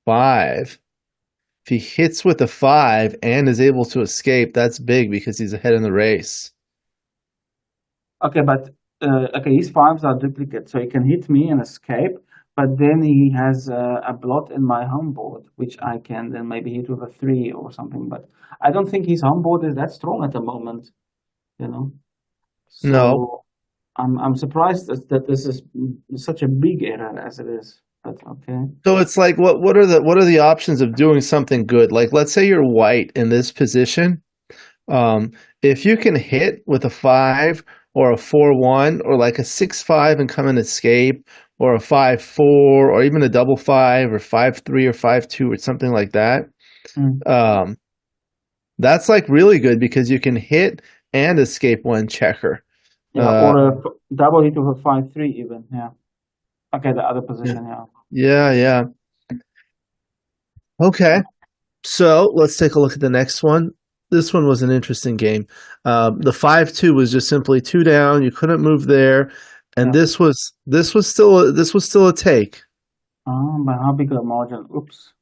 5. If he hits with a 5 and is able to escape, that's big because he's ahead in the race. Okay, but okay, his fives are duplicate, so he can hit me and escape. But then he has a blot in my home board, which I can then maybe hit with a 3 or something. But I don't think his home board is that strong at the moment, you know. No. So I'm surprised that this is such a big error as it is. But okay. So it's like what are the options of doing something good? Like let's say you're white in this position. Um, if you can hit with a 5 or a 4-1 or like a 6-5 and come and escape, or a 5-4 or even a double 5 or 5-3 or 5-2 or something like that, Mm. um, that's like really good because you can hit and escape one checker. Yeah, Uh, or a double hit of a 5-3 even. Yeah. Okay, the other yeah, position. Yeah. yeah, yeah. Okay, so let's take a look at the next one. This one was an interesting game. The 5-2 was just simply two down. You couldn't move there, and Yeah. this was still a take. By how big a margin? Oops,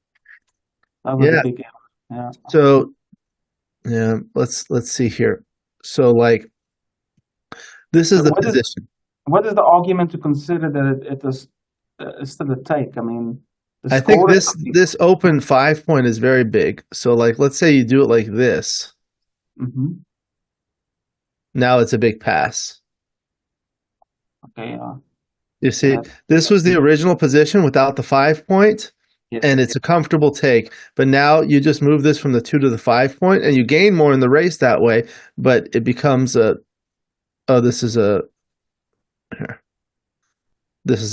that was a Yeah. big error. Yeah. So yeah, let's see here. So like this is So the position. what is the argument to consider that it is still a take? I mean, the I think score is this open 5 point is very big. So like let's say you do it like this. mm-hmm. Now it's a big pass. Okay. You see, Yeah. this was the original position without the 5 point, and Yes. it's a comfortable take. But now you just move this from the 2 to the 5 point, and you gain more in the race that way. But it becomes a oh, this is a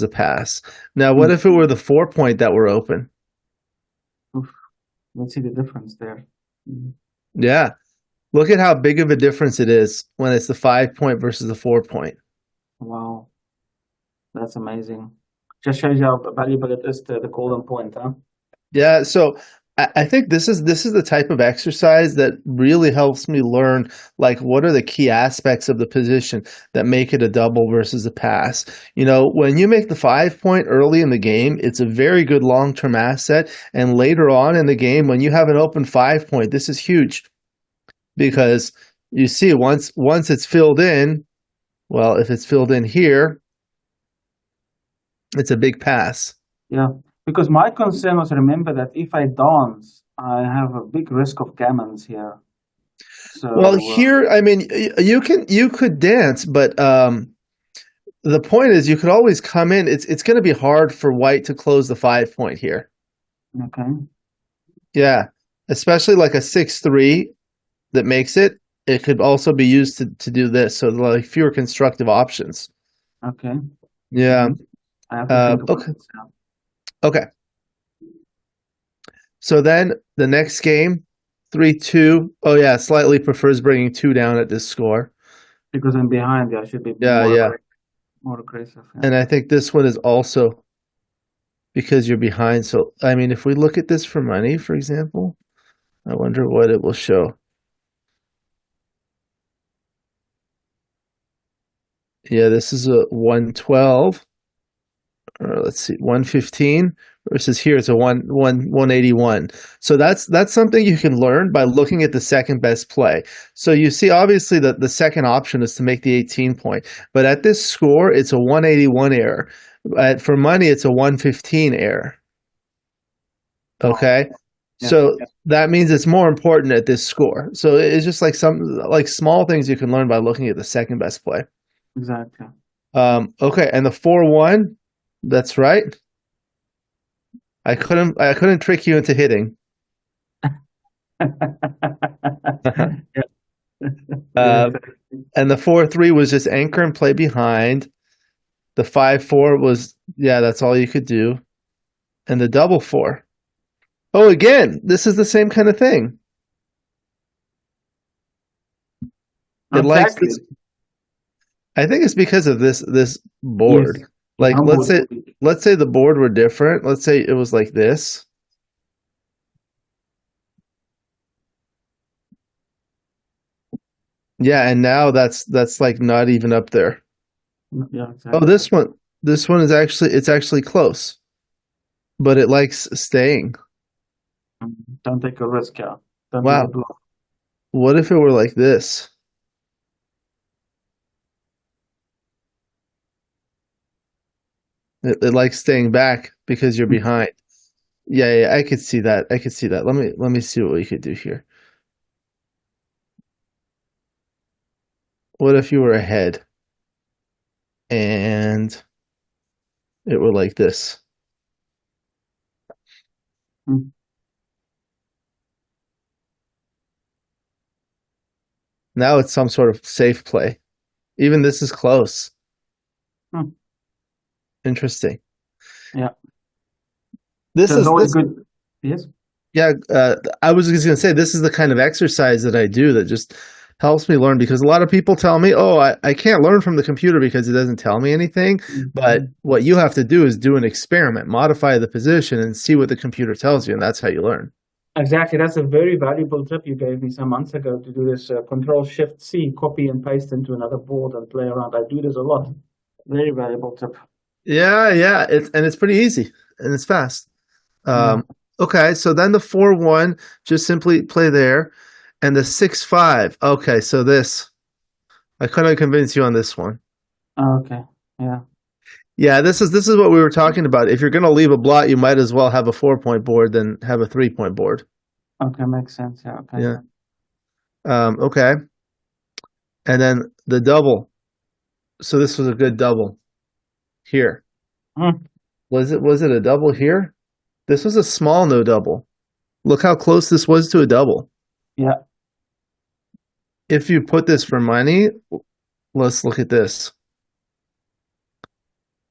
pass. Now, what Mm. if it were the 4 point that were open? Oof. Let's see the difference there. Mm. Yeah, look at how big of a difference it is when it's the 5 point versus the 4 point. Wow, that's amazing. Just shows you how valuable it is to the golden point, huh? Yeah, so I think this is the type of exercise that really helps me learn like what are the key aspects of the position that make it a double versus a pass. You know, when you make the 5 point early in the game, it's a very good long-term asset. And later on in the game, when you have an open 5 point, this is huge because you see once it's filled in, well, if it's filled in here, it's a big pass. Yeah, because my concern was remember that if I dance, I have a big risk of gammons here. Well, So here, I mean, you could dance, but the point is you could always come in. It's going to be hard for white to close the 5 point here. okay, Yeah, especially like a 6-3 that makes it. It could also be used to do this, so like fewer constructive options. okay, Yeah. hmm I have to think about Okay. this now Okay. So then the next game, 3-2. Oh yeah, slightly prefers bringing two down at this score. because I'm behind. I should be Yeah, yeah. more aggressive. Yeah. And I think this one is also because you're behind. So, I mean, if we look at this for money, for example, I wonder what it will show. Yeah, this is a 112, or let's see, 115 versus here it's a 181. So that's something you can learn by looking at the second best play. So you see, obviously, that the second option is to make the 18 point, but at this score, it's a 181 error. For money, it's a 115 error. Wow. Okay. Yes. So that means it's more important at this score. So it's just like some like small things you can learn by looking at the second best play. Exactly. Okay, and the 4-1, that's right. I couldn't trick you into hitting. Yeah. uh, Exactly. and the 4-3 was just anchor and play behind. The 5-4 was yeah, that's all you could do. And the double four. Oh, again, this is the same kind of thing. It likes Exactly. this. I think it's because of this board. Yes. The Like home board is big. let's say the board were different. Let's say it was like this. Yeah, and now that's like not even up there. Yeah, Oh, exactly. this one is actually it's actually close, but it likes staying. Don't take a risk, yeah. Don't do the Wow. block. What if it were like this? It likes staying back because you're behind. Yeah, yeah, I could see that. I could see that. Let me see what we could do here. What if you were ahead and it were like this? Mm. Now it's some sort of safe play. Even this is close. Mm. Interesting. Yeah. This So it's is always this. good. Yes. Yeah, I was just gonna say this is the kind of exercise that I do that just helps me learn because a lot of people tell me, "Oh, I can't learn from the computer because it doesn't tell me anything." But Mhm. what you have to do is do an experiment, modify the position, and see what the computer tells you, and that's how you learn. Exactly. That's a very valuable tip you gave me some months ago to do this Control Shift C, copy and paste into another board and play around. I do this a lot. Very valuable tip. Yeah, yeah, it's pretty easy and it's fast. Yeah. Um, okay, so then the 4-1, just simply play there, and the 6-5. Okay, so this I couldn't convince you on this one. Okay. Yeah. Yeah, this is what we were talking about. If you're going to leave a blot, you might as well have a 4-point board than have a 3-point board. Okay. Makes sense. Yeah. Okay. Yeah. Okay. And then the double. So this was a good double here. Mm. Was it a double here? This was a small no double. Look how close this was to a double. Yeah. If you put this for money, let's look at this.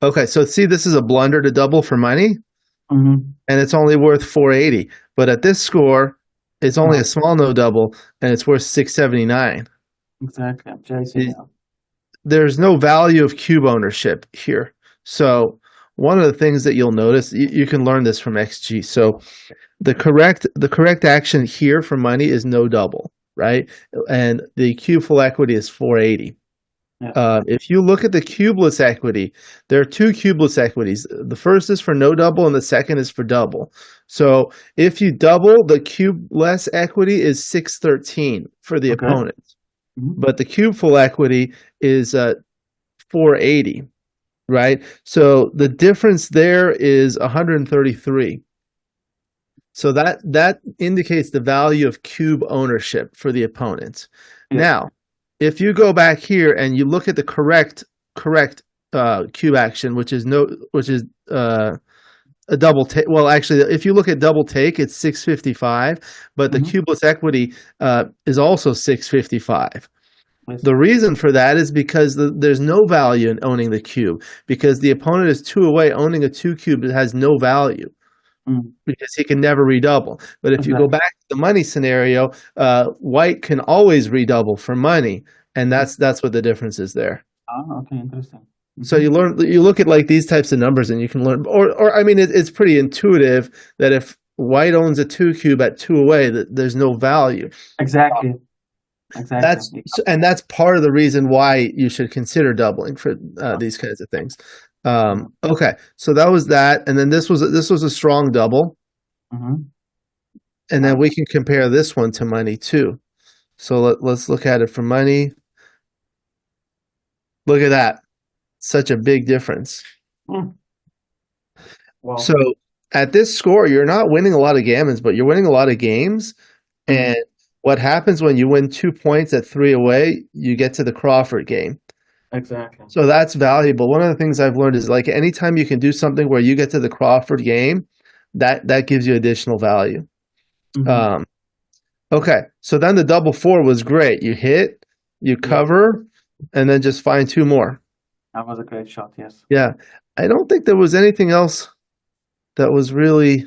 Okay, so see, this is a blunder to double for money, Mm-hmm. and it's only worth 480. But at this score, it's only Yeah. a small no double, and it's worth 679. Exactly. I'm chasing now. There's no value of cube ownership here. So one of the things that you'll notice, you can learn this from XG. So the correct action here for money is no double, right? And the cube full equity is 480. Yeah. If you look at the cubeless equity, there are two cubeless equities. The first is for no double, and the second is for double. So if you double, the cubeless equity is 613 for the Okay. opponent, Mm-hmm. but the cube full equity is 480, right? So the difference there is 133. So that indicates the value of cube ownership for the opponent. Yes. Now, if you go back here and you look at the correct cube action, which is a double take. Well, actually, if you look at double take, it's 655, but the Mm-hmm. cubeless equity is also 655. Yes. The reason for that is because there's no value in owning the cube because the opponent is two away. Owning a two cube that has no value Mm. because he can never redouble. But if you go Exactly. back to the money scenario, white can always redouble for money, and that's what the difference is there. Okay. Interesting. So Mm-hmm. you look at like these types of numbers, and you can learn, or I mean, it's pretty intuitive that if white owns a two cube at two away, that there's no value. Exactly. Exactly. That's part of the reason why you should consider doubling for these kinds of things. Okay, so that was that, and then this was a strong double, Mm-hmm. and then we can compare this one to money too. So let's look at it for money. Look at that, such a big difference. Mm. Wow. So at this score, you're not winning a lot of gammons, but you're winning a lot of games. Mm. And what happens when you win 2 points at three away? You get to the Crawford game. Exactly. So that's valuable. One of the things I've learned is like anytime you can do something where you get to the Crawford game, that gives you additional value. Mm-hmm. Okay, so then the double four was great. You hit, you Yeah. cover, and then just find two more. That was a great shot. Yes. Yeah, I don't think there was anything else that was really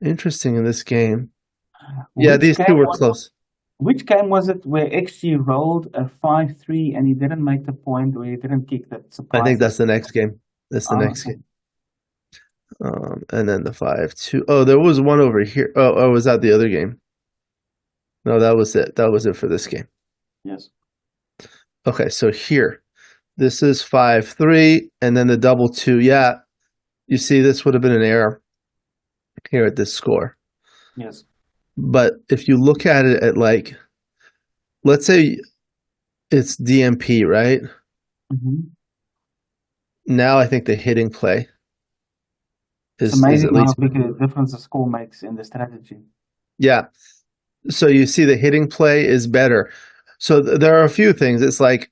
interesting in this game. Yeah, Which these two game were was close. which game was it where XG rolled a 5-3 and he didn't make the point, or he didn't kick that I think surprises? that's the next game. That's the next Okay. game. And then the 5-2. Oh, there was one over here. Oh, was that the other game? No, that was it. That was it for this game. Yes. Okay, so here, this is 5-3, and then the double two. Yeah, you see, this would have been an error here at this score. Yes. But if you look at it at like, let's say it's DMP, right? Mm-hmm. Now I think the hitting play It's is amazing at how least, big a difference the score makes in the strategy. yeah. So you see the hitting play is better. So there are a few things. It's like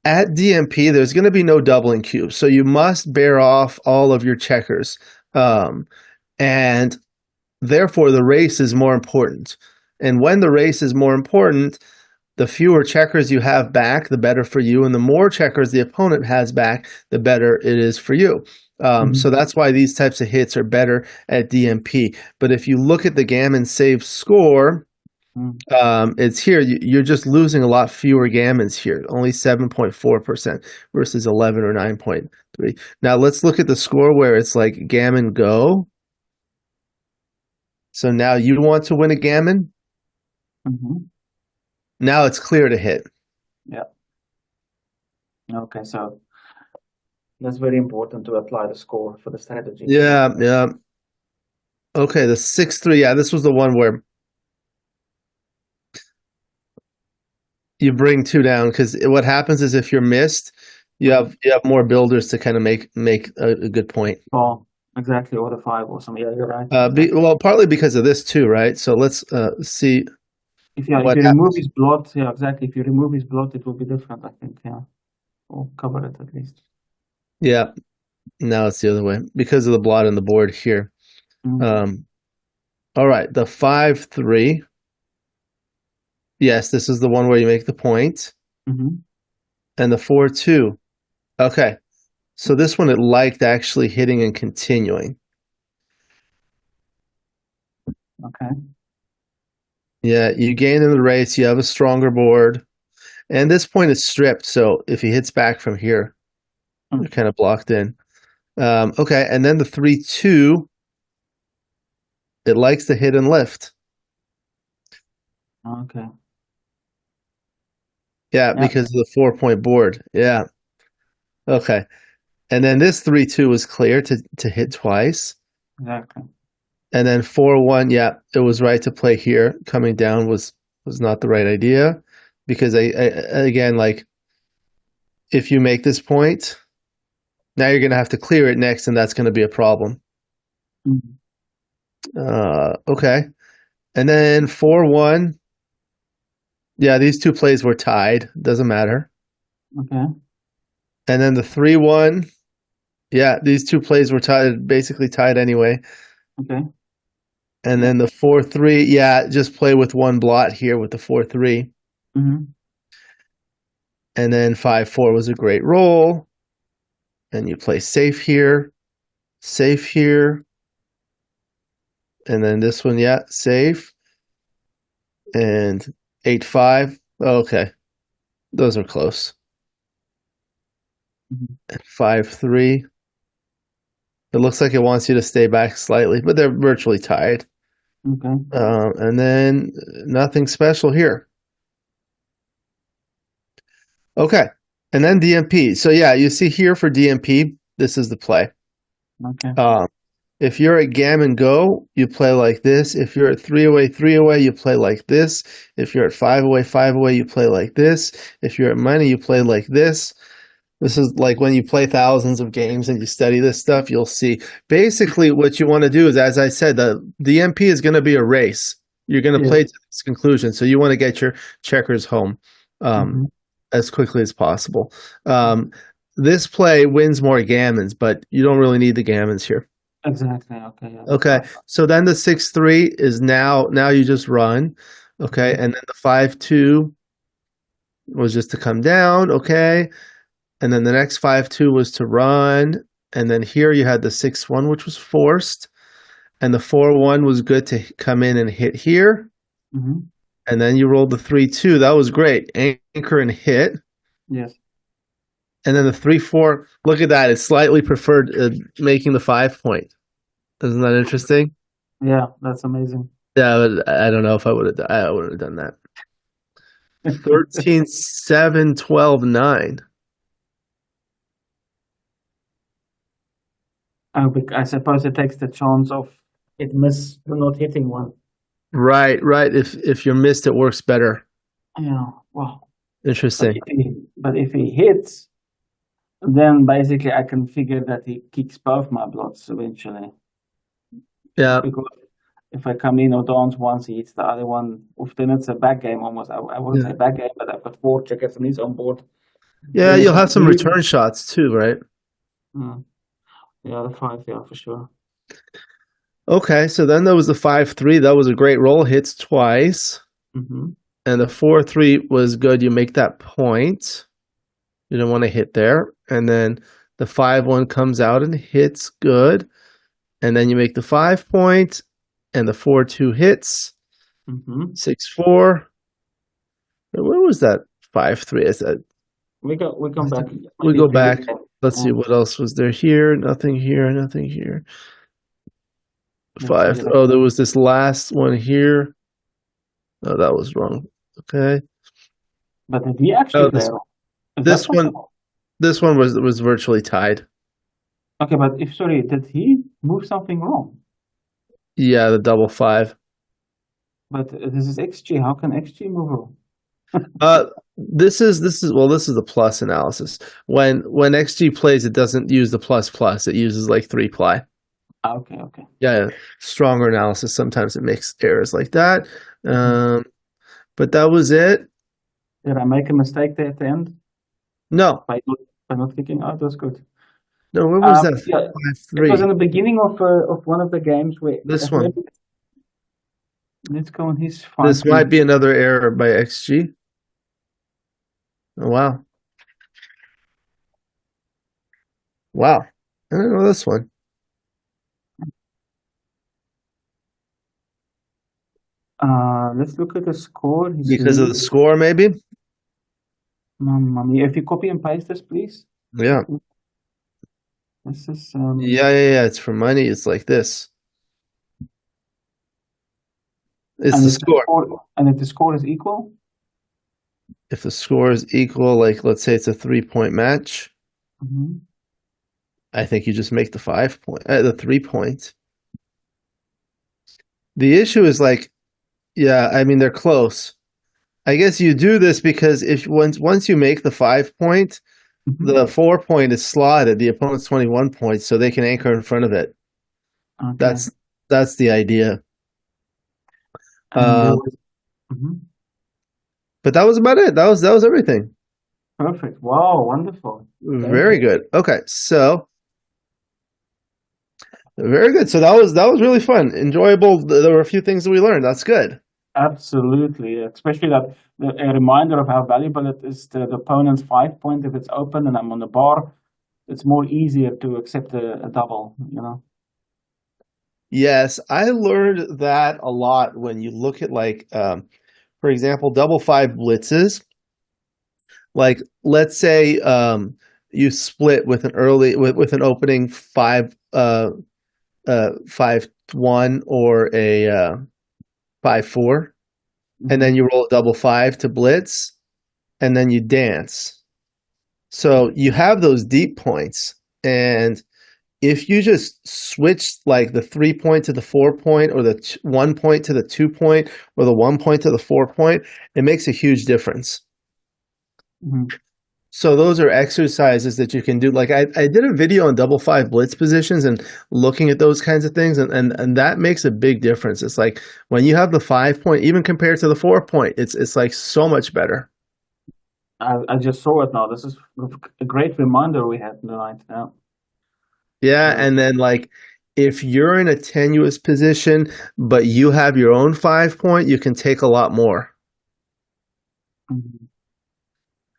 at DMP, there's going to be no doubling cubes. So you must bear off all of your checkers. And therefore, the race is more important. And when the race is more important, the fewer checkers you have back, the better for you. And the more checkers the opponent has back, the better it is for you. So that's why these types of hits are better at DMP. But if you look at the gammon save score, it's here. You're just losing a lot fewer gammons here, only 7.4% versus 11 or 9.3. Now let's look at the score where it's like gammon go. So now you want to win a gammon. Now it's clear to hit. Yeah. Okay, so that's very important to apply the score for the strategy. Yeah, yeah. Okay, the 6-3. Yeah, this was the one where you bring two down, because what happens is if you're missed, you have more builders to kind of make a good point. Oh, exactly, or the 5 or something. Yeah, you're right. Well, partly because of this too, right? So let's see. If you remove his blot, yeah, exactly. If you remove his blot, it will be different, I think. Yeah, or cover it at least. Yeah. Now it's the other way because of the blot on the board here. All right, the 5-3. Yes, this is the one where you make the point. And the 4-2. Okay. So this one it liked actually hitting and continuing. Okay. Yeah, you gain in the race, you have a stronger board. And this point is stripped, so if he hits back from here, you're kind of blocked in. Okay, and then the 3-2, it likes to hit and lift. Okay. Yeah, because of the 4-point board. Yeah. Okay. And then this 3-2 was clear to hit twice. Exactly. And then 4-1, yeah, it was right to play here. Coming down was not the right idea, because again, like, if you make this point, now you're going to have to clear it next, and that's going to be a problem. Okay. And then 4-1. Yeah, these two plays were tied. Doesn't matter. Okay. And then the 3-1. Yeah, these two plays were tied, basically tied anyway. Okay. And then the 4-3. Yeah, just play with one blot here with the 4-3. And then 5-4 was a great roll. And you play safe here. And then this one, yeah, safe. And 8-5. Okay. Those are close. And 5-3. It looks like it wants you to stay back slightly, but they're virtually tied. Okay. And then nothing special here. Okay. And then DMP. So yeah, you see here for DMP, this is the play. Okay. If you're at gammon go, you play like this. If you're at 3-away, you play like this. If you're at 5-away, you play like this. If you're at money, you play like this. This is like when you play thousands of games and you study this stuff, you'll see. Basically, what you want to do is, as I said, the DMP is going to be a race. You're going to play to its conclusion. So you want to get your checkers home as quickly as possible. This play wins more gammons, but you don't really need the gammons here. Exactly. Okay. Yeah. Okay. So then the 6-3 is now you just run. Okay. And then the 5-2 was just to come down. Okay. And then the next 5-2 was to run. And then here you had the 6-1, which was forced. And the 4-1 was good to come in and hit here. And then you rolled the 3-2. That was great. Anchor and hit. Yes. And then the 3-4, look at that. It slightly preferred making the 5-point. Isn't that interesting? Yeah, that's amazing. Yeah, but I don't know if I would have done that. 13-7, 12-9. I suppose it takes the chance of not hitting one. Right. If you're missed, it works better. Yeah. Wow. Interesting. But if he hits, then basically I can figure that he kicks both my blots eventually. Yeah. Because if I come in or dance once, he hits the other one. Then it's a back game almost. I wouldn't say back game, but I've got 4 checkers and he's on board. Yeah, you'll have some return shots too, right? Yeah, the 5, yeah, for sure. Okay, so then there was the 5-3. That was a great roll. Hits twice. Mm-hmm. And the 4-3 was good. You make that point. You don't want to hit there. And then the 5-1 comes out and hits good. And then you make the 5 point. And the 4-2 hits. Mm-hmm. 6-4. Where was that 5-3? I said We come back. we go back. Let's see Yeah. what else was there here. Nothing here. Nothing here. Let's see. Oh, there was this last one here. Oh, that was wrong. Okay. But did he actually Oh, play wrong? Is that this one possible? this one was virtually tied. Okay, but sorry, did he move something wrong? Yeah, the double 5. But this is XG. How can XG move wrong? This is the plus analysis. When XG plays, it doesn't use the plus plus. It uses like 3-ply. Okay, okay. Yeah, stronger analysis. Sometimes it makes errors like that. But that was it. Did I make a mistake there at the end No, by not kicking out? That's good. no. Where was that? Yeah, 5-3. it was in the beginning of one of the games where This one. Let's go on his This might be another error by XG. Oh, wow. Wow. I don't know this one. Let's look at the score. Because of the score, maybe? Mamma mia. If you copy and paste this, please. Yeah. This is Yeah. It's for money. It's like this. It's the score. And if the score is equal? If the score is equal, like let's say it's a 3-point match, I think you just make the 3 point. The issue is like, yeah, I mean they're close. I guess you do this because if once you make the 5 point, the 4 point is slotted. The opponent's 21 points, so they can anchor in front of it. Okay. That's the idea. But that was about it. That was everything. Perfect. Wow, wonderful. Very good. Okay, so very good. So that was really fun, enjoyable. There were a few things that we learned. That's good. Absolutely, especially that a reminder of how valuable it is to the opponent's 5 point if it's open and I'm on the bar. It's more easier to accept a double, Yes, I learned that a lot when you look at like, for example, double 5 blitzes. Like, let's say you split with an opening 5-1 or a 5-4, and then you roll a double 5 to blitz, and then you dance. So you have those deep points, and if you just switch like the 3 point to the 4 point, or the 1 point to the 2 point, or the 1 point to the 4 point, it makes a huge difference. So those are exercises that you can do. Like I did a video on double 5 blitz positions and looking at those kinds of things, and that makes a big difference. It's like when you have the 5 point, even compared to the 4 point, it's like so much better. I just saw it now. This is a great reminder we had tonight. Yeah, and then like if you're in a tenuous position, but you have your own 5 point, you can take a lot more.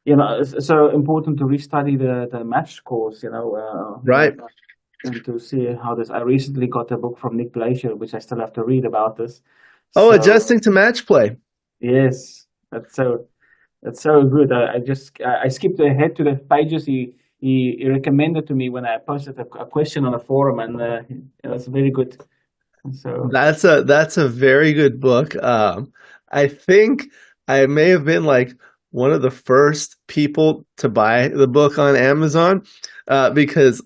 It's so important to restudy the match scores, right? And to see how this. I recently got a book from Nick Glacier, which I still have to read about this. Oh, so, adjusting to match play. Yes, that's so good. I skipped ahead to the pages he recommended to me when I posted a question on a forum, and it's very good. So that's a very good book. I think I may have been like one of the first people to buy the book on Amazon, because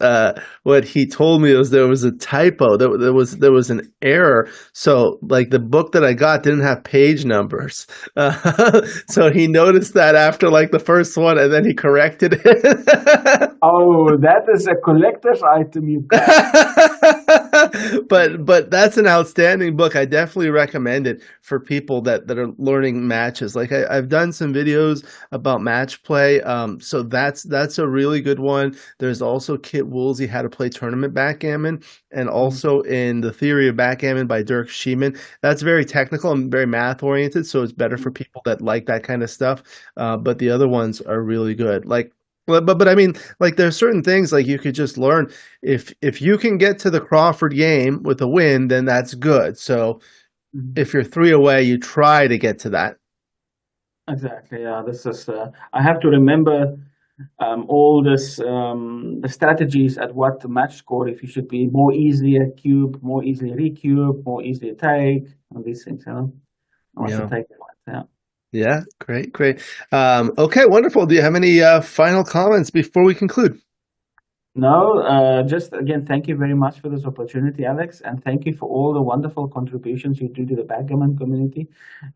what he told me was there was a typo. There was an error. So like the book that I got didn't have page numbers. So he noticed that after like the first one, and then he corrected it. Oh, that is a collector's item you got. But that's an outstanding book. I definitely recommend it for people that are learning matches. Like I've done some videos about match play, so that's a really good one. There's also Kit Woolsey, How to Play Tournament Backgammon, and also in The Theory of Backgammon by Dirk Sheeman. That's very technical and very math oriented, so it's better for people that like that kind of stuff. But the other ones are really good. Like but I mean, like there's certain things like you could just learn if you can get to the Crawford game with a win, then that's good. So if you're three away, you try to get to that. Exactly. Yeah. This is. I have to remember all this the strategies at what the match score. If you should be more easily a cube, more easily recube, more easily take, and these things. You know, I must Yeah. take it. Yeah. Yeah. Great. Great. Okay. Wonderful. Do you have any final comments before we conclude? No, just again, thank you very much for this opportunity, Alex, and thank you for all the wonderful contributions you do to the backgammon community.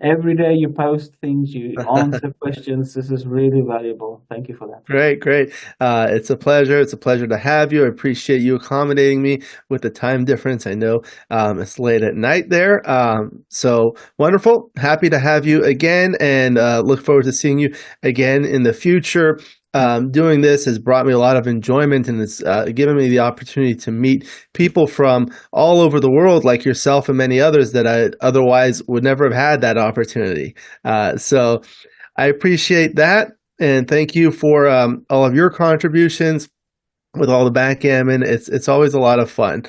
Every day you post things, you answer questions. This is really valuable. Thank you for that. Great, great. It's a pleasure. It's a pleasure to have you. I appreciate you accommodating me with the time difference. I know it's late at night there. So wonderful. Happy to have you again and look forward to seeing you again in the future. Doing this has brought me a lot of enjoyment and it's given me the opportunity to meet people from all over the world like yourself and many others that I otherwise would never have had that opportunity. So I appreciate that. And thank you for all of your contributions with all the backgammon. It's always a lot of fun.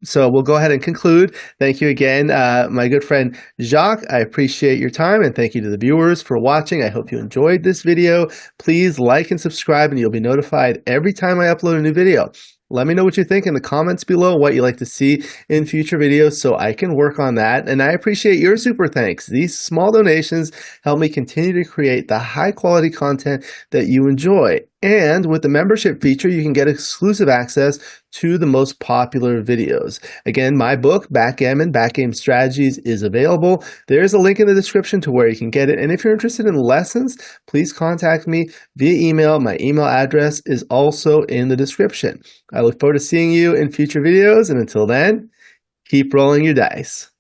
So we'll go ahead and conclude. Thank you again, my good friend Jacques. I appreciate your time and thank you to the viewers for watching. I hope you enjoyed this video. Please like and subscribe and you'll be notified every time I upload a new video. Let me know what you think in the comments below, what you'd like to see in future videos so I can work on that. And I appreciate your super thanks. These small donations help me continue to create the high quality content that you enjoy. And with the membership feature, you can get exclusive access to the most popular videos. Again, my book, Backgammon, Backgame Strategies, is available. There's a link in the description to where you can get it. And if you're interested in lessons, please contact me via email. My email address is also in the description. I look forward to seeing you in future videos. And until then, keep rolling your dice.